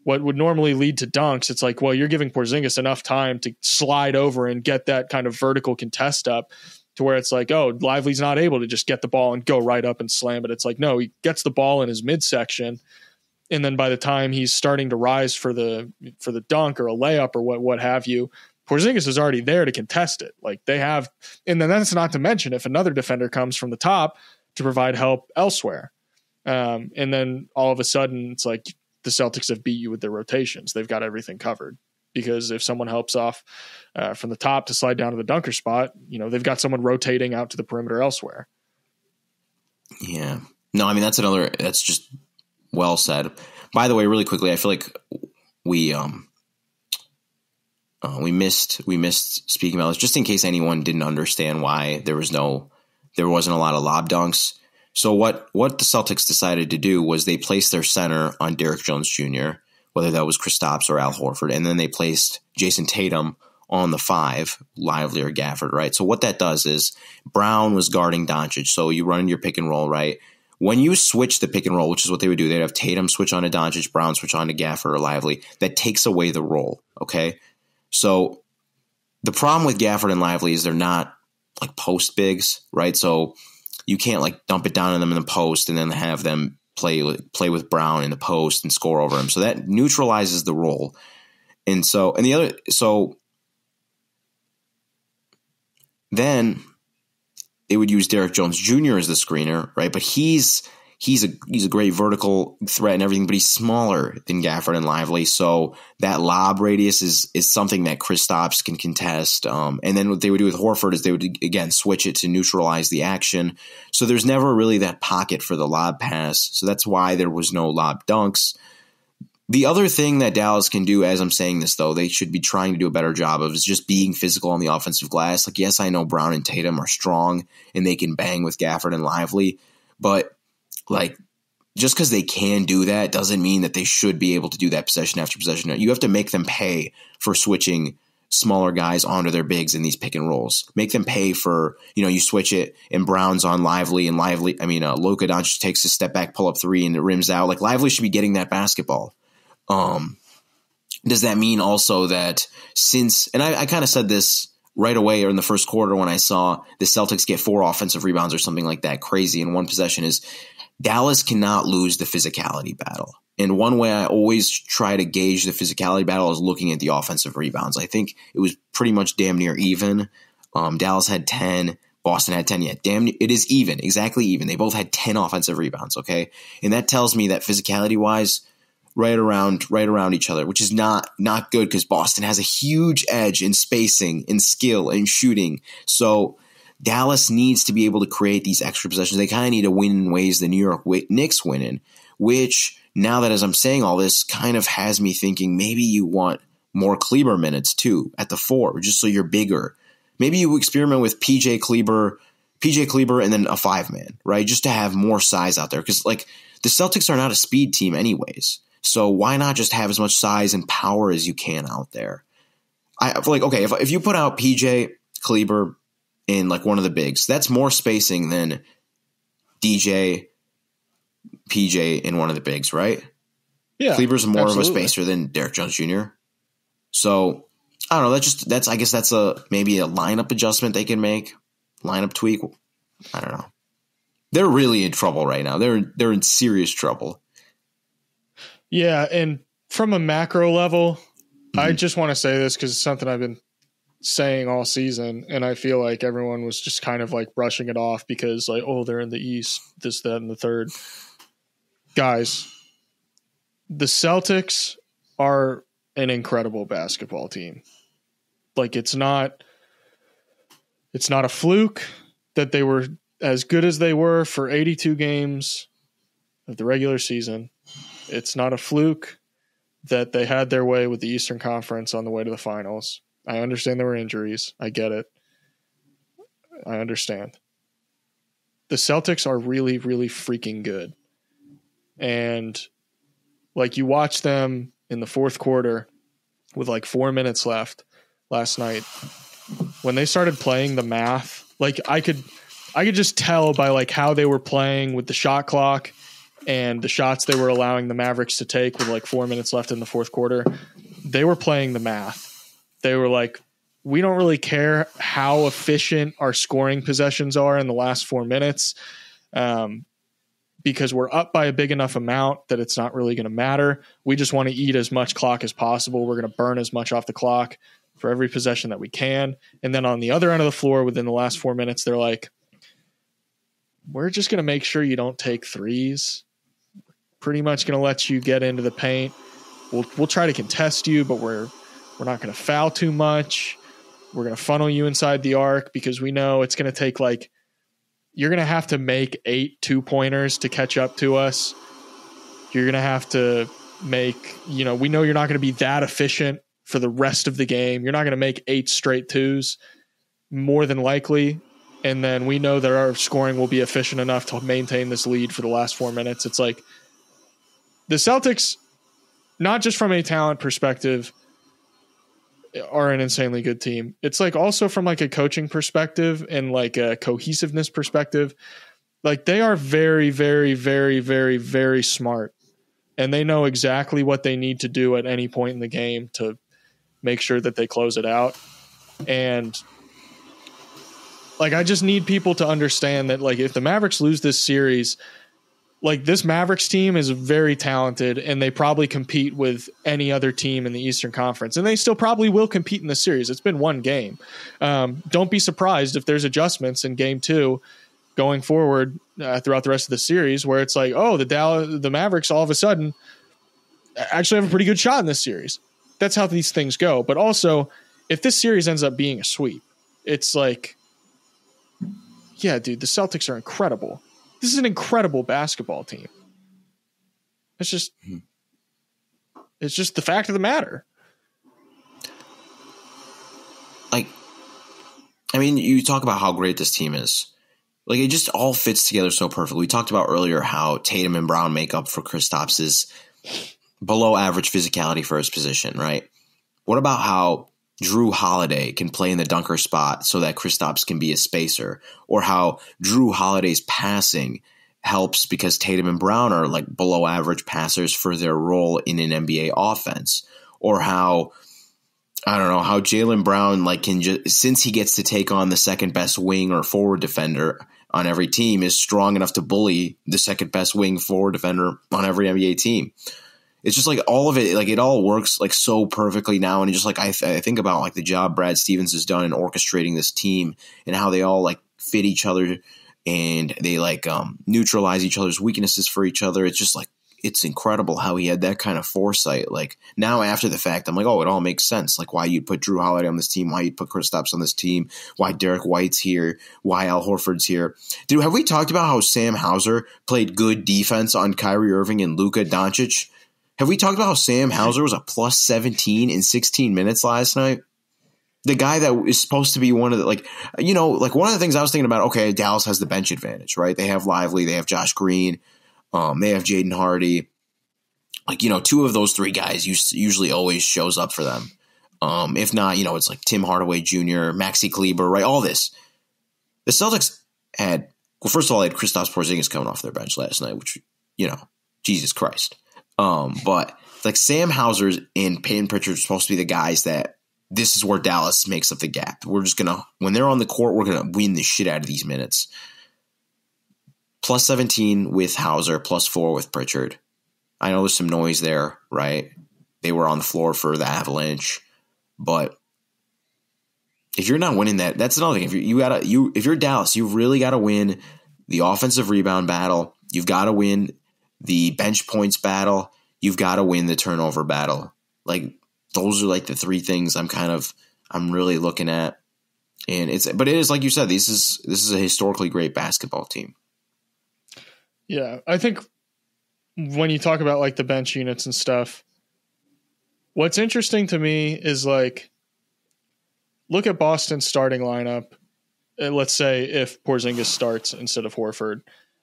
what would normally lead to dunks, it's like, well, you're giving Porzingis enough time to slide over and get that kind of vertical contest up to where it's like, oh, Lively's not able to just get the ball and go right up and slam it. It's like, no, he gets the ball in his midsection, and then by the time he's starting to rise for the dunk or a layup or what have you, Porzingis is already there to contest it. Like they have, and then that's not to mention if another defender comes from the top to provide help elsewhere. And then all of a sudden it's like the Celtics have beat you with their rotations. They've got everything covered because if someone helps off from the top to slide down to the dunker spot, they've got someone rotating out to the perimeter elsewhere. Yeah.
No, I mean, that's just well said. By the way, really quickly, I feel like we missed speaking about this, just in case anyone didn't understand why there wasn't a lot of lob dunks. So what the Celtics decided to do was they placed their center on Derrick Jones Jr., whether that was Kristaps or Al Horford, and then they placed Jason Tatum on the 5, Lively or Gafford, right? So what that does is Brown was guarding Doncic, so you run your pick and roll, right? When you switch the pick and roll, which is what they would do, they'd have Tatum switch on to Doncic, Brown switch on to Gafford or Lively. That takes away the roll, okay? So the problem with Gafford and Lively is they're not like post bigs, right? So you can't like dump it down on them in the post and then have them play with Brown in the post and score over him. So that neutralizes the roll. Then they would use Derrick Jones Jr. as the screener, right? But he's a great vertical threat and everything, but he's smaller than Gafford and Lively. So that lob radius is something that Kristaps can contest. And then what they would do with Horford is they would, again, switch it to neutralize the action. So there's never really that pocket for the lob pass. So that's why there was no lob dunks. The other thing that Dallas can do, as I'm saying this, though, they should be trying to do a better job of is just being physical on the offensive glass. Like, yes, I know Brown and Tatum are strong and they can bang with Gafford and Lively, but like, just because they can do that doesn't mean that they should be able to do that possession after possession. You have to make them pay for switching smaller guys onto their bigs in these pick and rolls. Make them pay for, you switch it and Brown's on Lively and Luka Doncic takes a step back, pull up 3 and it rims out. Like Lively should be getting that basketball. Does that mean also that and I kind of said this right away or in the first quarter when I saw the Celtics get 4 offensive rebounds or something like that crazy in one possession is Dallas cannot lose the physicality battle. And one way I always try to gauge the physicality battle is looking at the offensive rebounds. I think it was pretty much damn near even. Dallas had 10. Boston had 10. Yeah, it is even, exactly even. They both had 10 offensive rebounds, okay? And that tells me that physicality-wise, right around each other, which is not good because Boston has a huge edge in spacing, in skill, in shooting. So Dallas needs to be able to create these extra possessions. They kind of need to win in ways the New York Knicks win in, which now that as I'm saying all this kind of has me thinking maybe you want more Kleber minutes too at the 4, just so you're bigger. Maybe you experiment with PJ Kleber and then a 5-man, right? Just to have more size out there. Because like the Celtics are not a speed team anyways. So why not just have as much size and power as you can out there? I feel like, okay, if you put out PJ Kleber in like one of the bigs, that's more spacing than DJ PJ in one of the bigs, right?
Yeah.
Kleber's more
absolutely.
of a spacer than Derrick Jones Jr. So I don't know. I guess that's maybe a lineup adjustment they can make, lineup tweak. I don't know. They're really in trouble right now. They're in serious trouble.
Yeah, and from a macro level, I just want to say this because it's something I've been saying all season, and I feel like everyone was just kind of like brushing it off because like, oh, they're in the East, this, that, and the third. Guys, the Celtics are an incredible basketball team. Like it's not a fluke that they were as good as they were for 82 games of the regular season. It's not a fluke that they had their way with the Eastern Conference on the way to the finals. I understand there were injuries. I get it. I understand. The Celtics are really, really freaking good. And like you watch them in the fourth quarter with like 4 minutes left last night, when they started playing the math, like I could just tell by like how they were playing with the shot clock and the shots they were allowing the Mavericks to take with like 4 minutes left in the fourth quarter. They were playing the math. They were like, we don't really care how efficient our scoring possessions are in the last 4 minutes, because we're up by a big enough amount that it's not really going to matter. We just want to eat as much clock as possible. We're going to burn as much off the clock for every possession that we can. And then on the other end of the floor, within the last 4 minutes, they're like, we're just going to make sure you don't take threes. Pretty much going to let you get into the paint. We'll try to contest you, but we're not going to foul too much. We're going to funnel you inside the arc because we know it's going to take like, you're going to have to make 8 2-pointers to catch up to us. You're going to have to make, we know you're not going to be that efficient for the rest of the game. You're not going to make 8 straight twos, more than likely. And then we know that our scoring will be efficient enough to maintain this lead for the last 4 minutes. It's like the Celtics, not just from a talent perspective, are an insanely good team. It's like also from like a coaching perspective and like a cohesiveness perspective. Like they are very, very, very, very, very smart. And they know exactly what they need to do at any point in the game to make sure that they close it out. And like, I just need people to understand that, like, if the Mavericks lose this series, like, this Mavericks team is very talented and they probably compete with any other team in the Eastern Conference. And they still probably will compete in the series. It's been one game. Don't be surprised if there's adjustments in game 2 going forward throughout the rest of the series where it's like, oh, the Mavericks all of a sudden actually have a pretty good shot in this series. That's how these things go. But also, if this series ends up being a sweep, it's like, yeah, dude, the Celtics are incredible. This is an incredible basketball team. It's just the fact of the matter.
Like, I mean, you talk about how great this team is. Like, it just all fits together so perfectly. We talked about earlier how Tatum and Brown make up for Kristaps' below average physicality for his position, right? What about how Drew Holiday can play in the dunker spot so that Kristaps can be a spacer, or how Drew Holiday's passing helps because Tatum and Brown are like below average passers for their role in an NBA offense, or how, I don't know, how Jaylen Brown like can just, since he gets to take on the second best wing or forward defender on every team, is strong enough to bully the second best wing forward defender on every NBA team. It's just like all of it, like it all works like so perfectly now. And just like I think about like the job Brad Stevens has done in orchestrating this team and how they all like fit each other and they like neutralize each other's weaknesses for each other. It's just like, it's incredible how he had that kind of foresight. Like now after the fact, I'm like, oh, it all makes sense. Like why you'd put Drew Holiday on this team, why you'd put Kristaps on this team, why Derek White's here, why Al Horford's here. Dude, have we talked about how Sam Hauser played good defense on Kyrie Irving and Luka Doncic? Have we talked about how Sam Hauser was a plus 17 in 16 minutes last night? The guy that is supposed to be one of the, like, like one of the things I was thinking about, okay, Dallas has the bench advantage, right? They have Lively, they have Josh Green, they have Jaden Hardy. Like, 2 of those 3 guys usually always shows up for them. If not, it's like Tim Hardaway Jr., Maxi Kleber, right? All this. The Celtics had, well, first of all, they had Kristaps Porzingis coming off their bench last night, which, Jesus Christ. But like Sam Hauser's and Peyton Pritchard are supposed to be the guys that this is where Dallas makes up the gap. We're just when they're on the court, we're going to win the shit out of these minutes. Plus 17 with Hauser, plus 4 with Pritchard. I know there's some noise there, right? They were on the floor for the Avalanche, but if you're not winning that, that's another thing. If you're Dallas, you really got to win the offensive rebound battle. You've got to win the bench points battle. You've got to win the turnover battle. Like those are like the 3 things I'm really looking at. And but it is like you said, this is a historically great basketball team.
Yeah, I think when you talk about like the bench units and stuff, what's interesting to me is like, look at Boston's starting lineup. Let's say if Porzingis starts instead of Horford.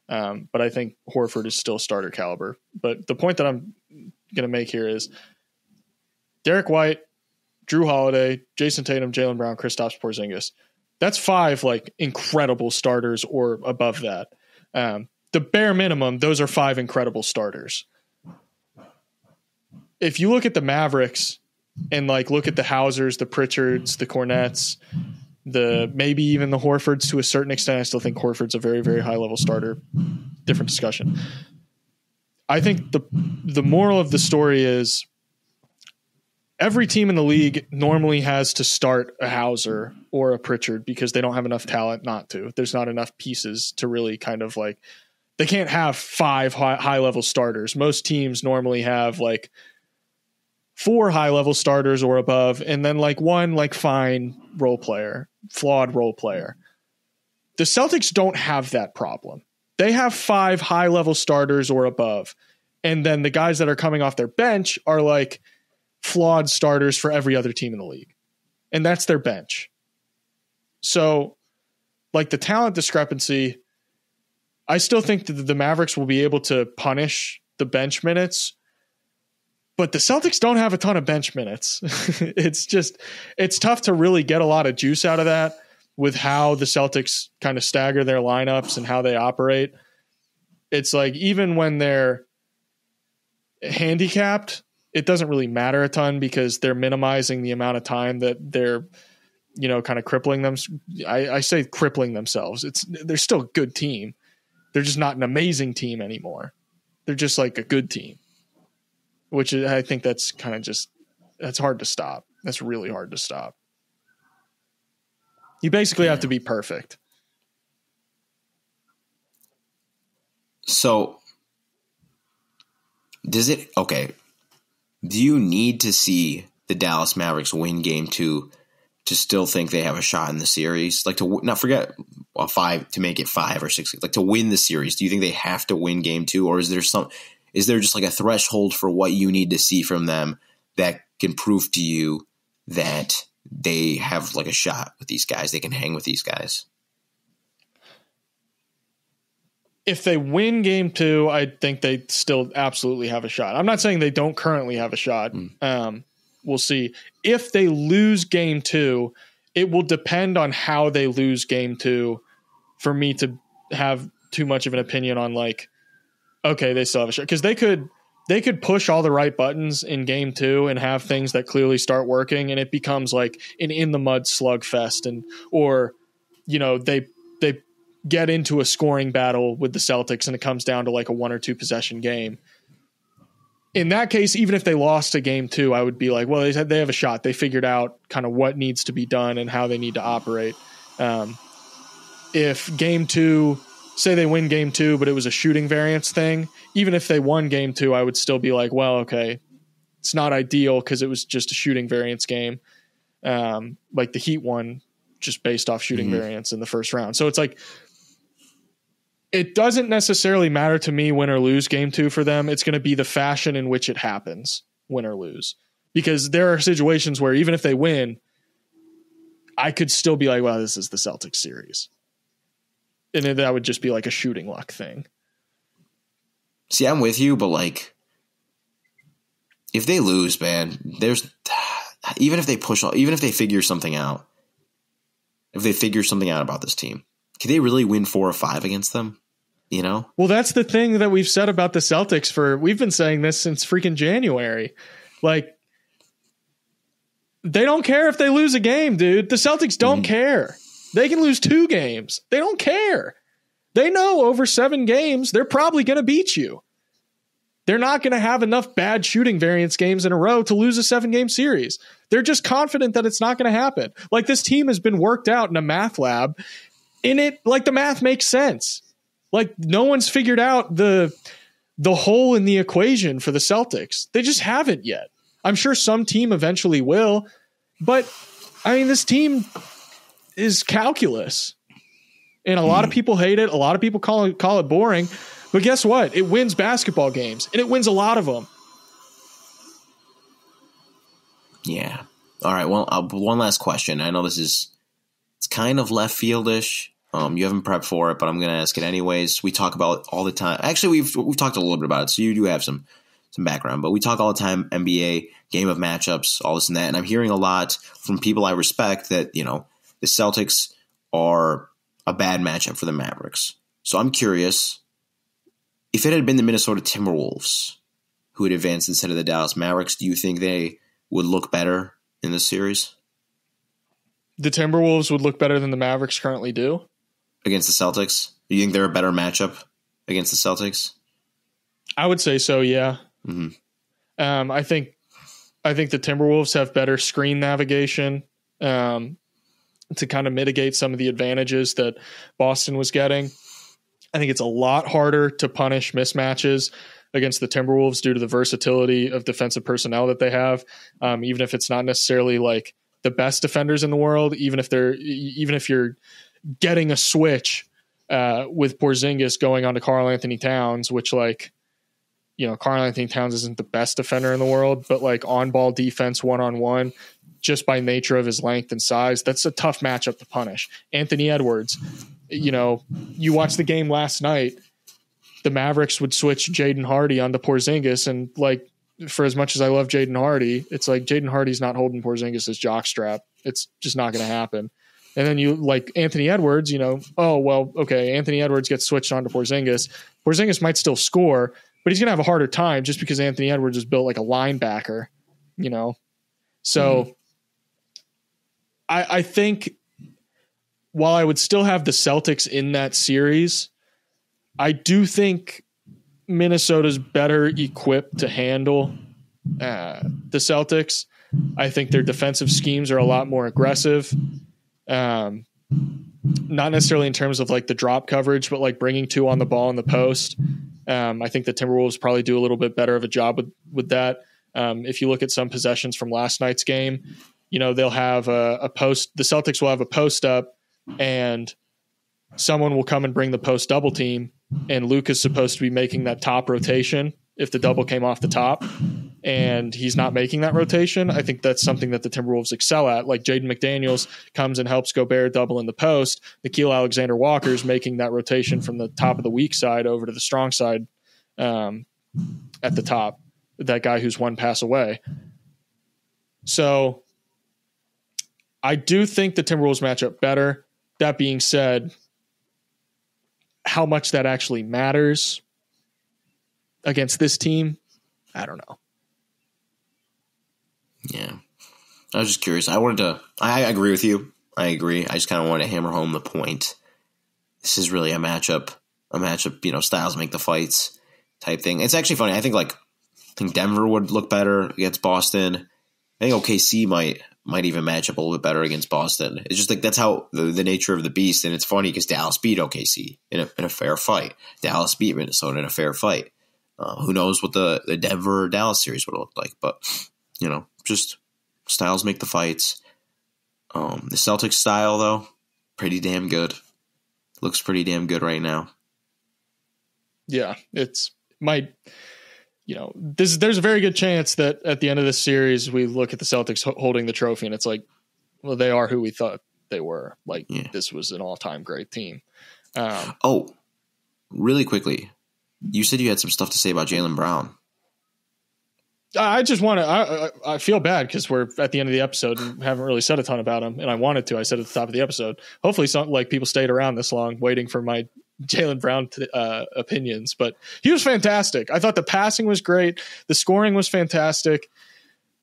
But I think Horford is still starter caliber. But the point that I'm going to make here is Derek White, Drew Holiday, Jason Tatum, Jaylen Brown, Kristaps, Porzingis. That's 5 like incredible starters or above that. The bare minimum, those are 5 incredible starters. If you look at the Mavericks and like look at the Hausers, the Pritchards, the Cornets, maybe even the Horfords to a certain extent, I still think Horford's a very, very high level starter. Different discussion. I think the moral of the story is every team in the league normally has to start a Hauser or a Pritchard because they don't have enough talent not to. There's not enough pieces to really kind of like, they can't have 5 high level starters. Most teams normally have like 4 high level starters or above, and then like 1 like fine role player, flawed role player. The Celtics don't have that problem. They have 5 high level starters or above. And then the guys that are coming off their bench are like flawed starters for every other team in the league. And that's their bench. So like the talent discrepancy, I still think that the Mavericks will be able to punish the bench minutes, but the Celtics don't have a ton of bench minutes. It's tough to really get a lot of juice out of that with how the Celtics kind of stagger their lineups and how they operate. It's like, even when they're handicapped, it doesn't really matter a ton because they're minimizing the amount of time that they're, kind of crippling them. I say crippling themselves. They're still a good team. They're just not an amazing team anymore. They're just like a good team, which I think that's kind of that's hard to stop. That's really hard to stop. You basically have to be perfect.
So do you need to see the Dallas Mavericks win game 2 to still think they have a shot in the series? Like, to not forget a 5 to make it 5 or 6, like to win the series. Do you think they have to win game 2, or is there just like a threshold for what you need to see from them that can prove to you that they have like a shot with these guys? They can hang with these guys.
If they win game 2, I think they still absolutely have a shot. I'm not saying they don't currently have a shot. We'll see. If they lose game 2, it will depend on how they lose game 2 for me to have too much of an opinion on like, okay, they still have a shot. Because they could push all the right buttons in game 2 and have things that clearly start working, and it becomes like an in the mud slugfest, or they get into a scoring battle with the Celtics and it comes down to like a 1 or 2 possession game. In that case, even if they lost a game 2, I would be like, well, they have a shot. They figured out kind of what needs to be done and how they need to operate. If game 2, say they win game 2, but it was a shooting variance thing, even if they won game 2, I would still be like, well, okay, it's not ideal because it was just a shooting variance game. Like the Heat won just based off shooting variance in the first round. So it's like, it doesn't necessarily matter to me win or lose game 2 for them. It's going to be the fashion in which it happens, win or lose. Because there are situations where even if they win, I could still be like, well, this is the Celtics series. And then that would just be like a shooting luck thing.
See, I'm with you, but like, if they lose, man, even if they figure something out, about this team, can they really win 4 or 5 against them? Well, that's the thing that we've said about the Celtics we've been saying this since freaking January. Like, they don't care if they lose a game, dude. The Celtics don't care. They can lose 2 games. They don't care. They know over 7 games, they're probably going to beat you. They're not going to have enough bad shooting variance games in a row to lose a 7-game series. They're just confident that it's not going to happen. Like, this team has been worked out in a math lab. Like, the math makes sense. Like, no one's figured out the hole in the equation for the Celtics. They just haven't yet. I'm sure some team eventually will, but I mean, this team is calculus, and a lot of people hate it. A lot of people call it boring, but guess what? It wins basketball games, and it wins a lot of them. Yeah. All right. Well, one last question. I know it's kind of left fieldish. You haven't prepped for it, but I'm going to ask it anyways. We talk about it all the time. Actually, we've talked a little bit about it, so you do have some some background, but we talk all the time NBA, game of matchups, all this and that. And I'm hearing a lot from people I respect that, the Celtics are a bad matchup for the Mavericks. So I'm curious, if it had been the Minnesota Timberwolves who had advanced instead of the Dallas Mavericks, do you think they would look better in this series?
The Timberwolves would look better than the Mavericks currently do?
Against the Celtics? Do you think they're a better matchup against the Celtics?
I would say so, yeah.
Mm-hmm.
I think the Timberwolves have better screen navigation to kind of mitigate some of the advantages that Boston was getting. I think it's a lot harder to punish mismatches against the Timberwolves due to the versatility of defensive personnel that they have. Even if it's not necessarily like the best defenders in the world, even if you're getting a switch with Porzingis going on to Karl Anthony Towns, which Karl Anthony Towns isn't the best defender in the world, but like on ball defense, one-on-one, just by nature of his length and size, that's a tough matchup to punish. Anthony Edwards, you watched the game last night, the Mavericks would switch Jaden Hardy onto Porzingis, and like, for as much as I love Jaden Hardy, it's like Jaden Hardy's not holding Porzingis' jockstrap. It's just not going to happen. And then you like Anthony Edwards, Anthony Edwards gets switched onto Porzingis. Porzingis might still score, but he's going to have a harder time just because Anthony Edwards is built like a linebacker, So I think while I would still have the Celtics in that series, I do think Minnesota's better equipped to handle the Celtics. I think their defensive schemes are a lot more aggressive. Not necessarily in terms of like the drop coverage, but like bringing two on the ball in the post. I think the Timberwolves probably do a little bit better of a job with that. If you look at some possessions from last night's game, they'll have a post. The Celtics will have a post up and someone will come and bring the post double team. And Luke is supposed to be making that top rotation if the double came off the top, and he's not making that rotation. I think that's something that the Timberwolves excel at. Like Jaden McDaniels comes and helps Gobert double in the post. Nickeil Alexander-Walker's making that rotation from the top of the weak side over to the strong side at the top, that guy who's one pass away. So I do think the Timberwolves match up better. That being said, how much that actually matters against this team, I don't know.
Yeah. I was just curious. I agree with you. I agree. I just kind of wanted to hammer home the point. This is really a matchup, styles make the fights type thing. It's actually funny. I think Denver would look better against Boston. I think OKC might even match up a little bit better against Boston. It's just like that's how the nature of the beast. And it's funny because Dallas beat OKC in a fair fight. Dallas beat Minnesota in a fair fight. Who knows what the Denver Dallas series would look like? But just styles make the fights. The Celtics style though, pretty damn good. Looks pretty damn good right now.
Yeah, there's a very good chance that at the end of this series, we look at the Celtics holding the trophy and it's like, well, they are who we thought they were. This was an all-time great team.
Really quickly, you said you had some stuff to say about Jaylen Brown.
I just want to, I feel bad because we're at the end of the episode and haven't really said a ton about him. And I wanted to, I said at the top of the episode, hopefully people stayed around this long waiting for my Jaylen Brown opinions, but he was fantastic. I thought the passing was great. The scoring was fantastic.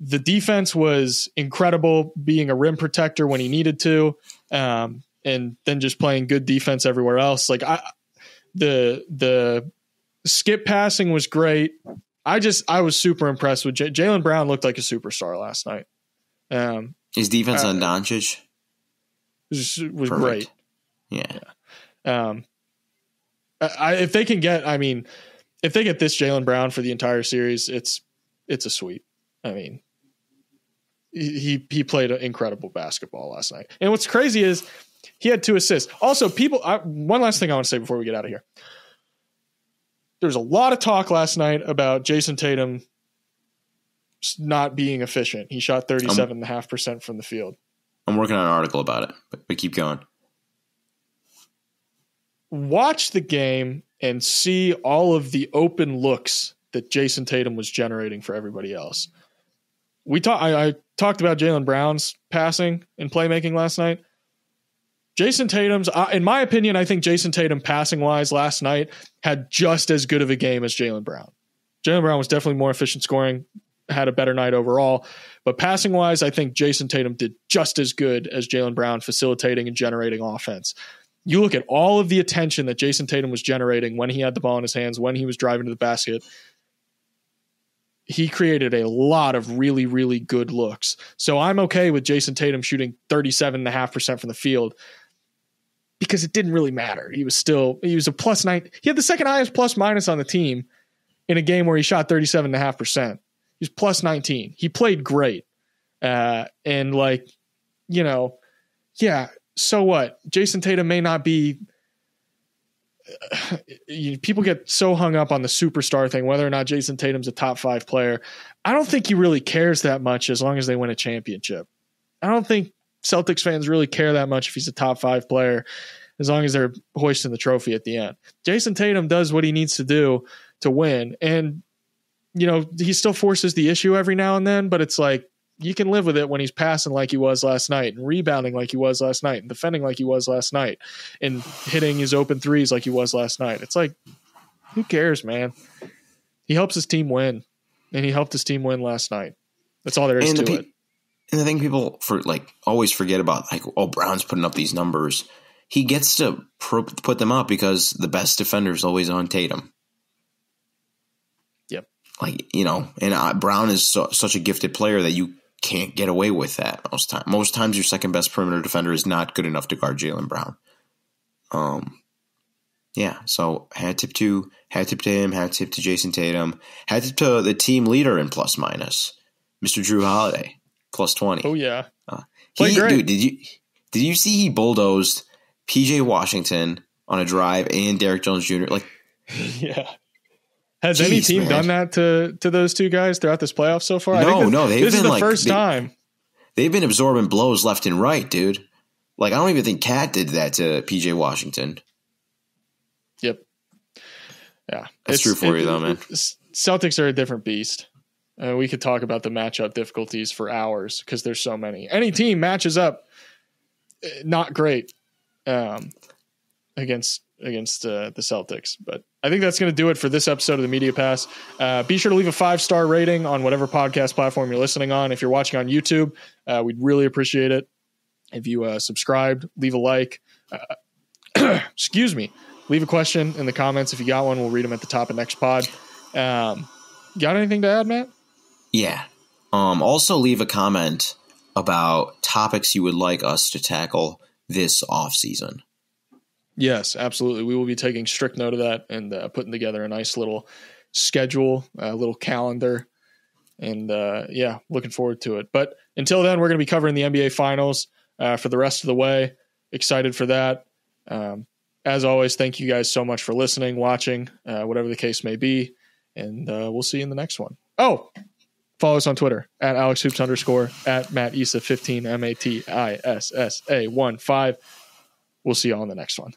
The defense was incredible, being a rim protector when he needed to. And then just playing good defense everywhere else. The skip passing was great. I was super impressed with Jaylen Brown. Looked like a superstar last night.
His defense on Doncic
was great.
Yeah.
If they get this Jaylen Brown for the entire series, it's a sweep. I mean, he played incredible basketball last night. And what's crazy is he had 2 assists. Also, one last thing I want to say before we get out of here. There's a lot of talk last night about Jason Tatum not being efficient. He shot 37.5% from the field.
I'm working on an article about it, but keep going.
Watch the game and see all of the open looks that Jason Tatum was generating for everybody else. I talked about Jaylen Brown's passing and playmaking last night. Jason Tatum's, in my opinion, I think Jason Tatum passing wise last night had just as good of a game as Jaylen Brown. Jaylen Brown was definitely more efficient scoring, had a better night overall, but passing wise, I think Jason Tatum did just as good as Jaylen Brown facilitating and generating offense. You look at all of the attention that Jason Tatum was generating when he had the ball in his hands, when he was driving to the basket. He created a lot of really, really good looks. So I'm okay with Jason Tatum shooting 37.5% from the field because it didn't really matter. He was a plus 9. He had the second highest plus minus on the team in a game where he shot 37.5%. He was plus 19. He played great. And so what? Jason Tatum may not be. People get so hung up on the superstar thing, whether or not Jason Tatum's a top 5 player. I don't think he really cares that much as long as they win a championship. I don't think Celtics fans really care that much if he's a top 5 player, as long as they're hoisting the trophy at the end. Jason Tatum does what he needs to do to win. And, he still forces the issue every now and then, but it's like, you can live with it when he's passing like he was last night and rebounding like he was last night and defending like he was last night and hitting his open threes like he was last night. It's like, who cares, man? He helps his team win, and he helped his team win last night. That's all there is to it.
And the thing people always forget about, Brown's putting up these numbers. He gets to put them up because the best defender is always on Tatum.
Yep.
And Brown is such a gifted player that you can't get away with that most times. Most times your second best perimeter defender is not good enough to guard Jaylen Brown. So hat tip to him, hat tip to Jason Tatum, hat tip to the team leader in plus minus, Mr. Drew Holiday, plus 20.
Oh yeah.
Great. Dude, did you see he bulldozed PJ Washington on a drive and Derrick Jones Jr.?
Yeah. Has any team done that to those two guys throughout this playoff so far?
No.
This is the first time.
They've been absorbing blows left and right, dude. I don't even think Cat did that to PJ Washington.
Yep. Yeah.
That's true for you, though, man.
Celtics are a different beast. We could talk about the matchup difficulties for hours because there's so many. Any team matches up not great against the Celtics, but I think that's going to do it for this episode of the Media Pass. Be sure to leave a 5-star rating on whatever podcast platform you're listening on. If you're watching on YouTube, we'd really appreciate it. If you subscribed, leave a like. Excuse me. Leave a question in the comments. If you got one, we'll read them at the top of next pod. Got anything to add, Matt?
Yeah. Also leave a comment about topics you would like us to tackle this off season.
Yes, absolutely. We will be taking strict note of that and putting together a nice little schedule, a little calendar, and looking forward to it. But until then, we're going to be covering the NBA Finals for the rest of the way. Excited for that. As always, thank you guys so much for listening, watching, whatever the case may be, and we'll see you in the next one. Oh, follow us on Twitter at AlexHoops _ at Mat Issa 15 MATISSA 15. We'll see you all in the next one.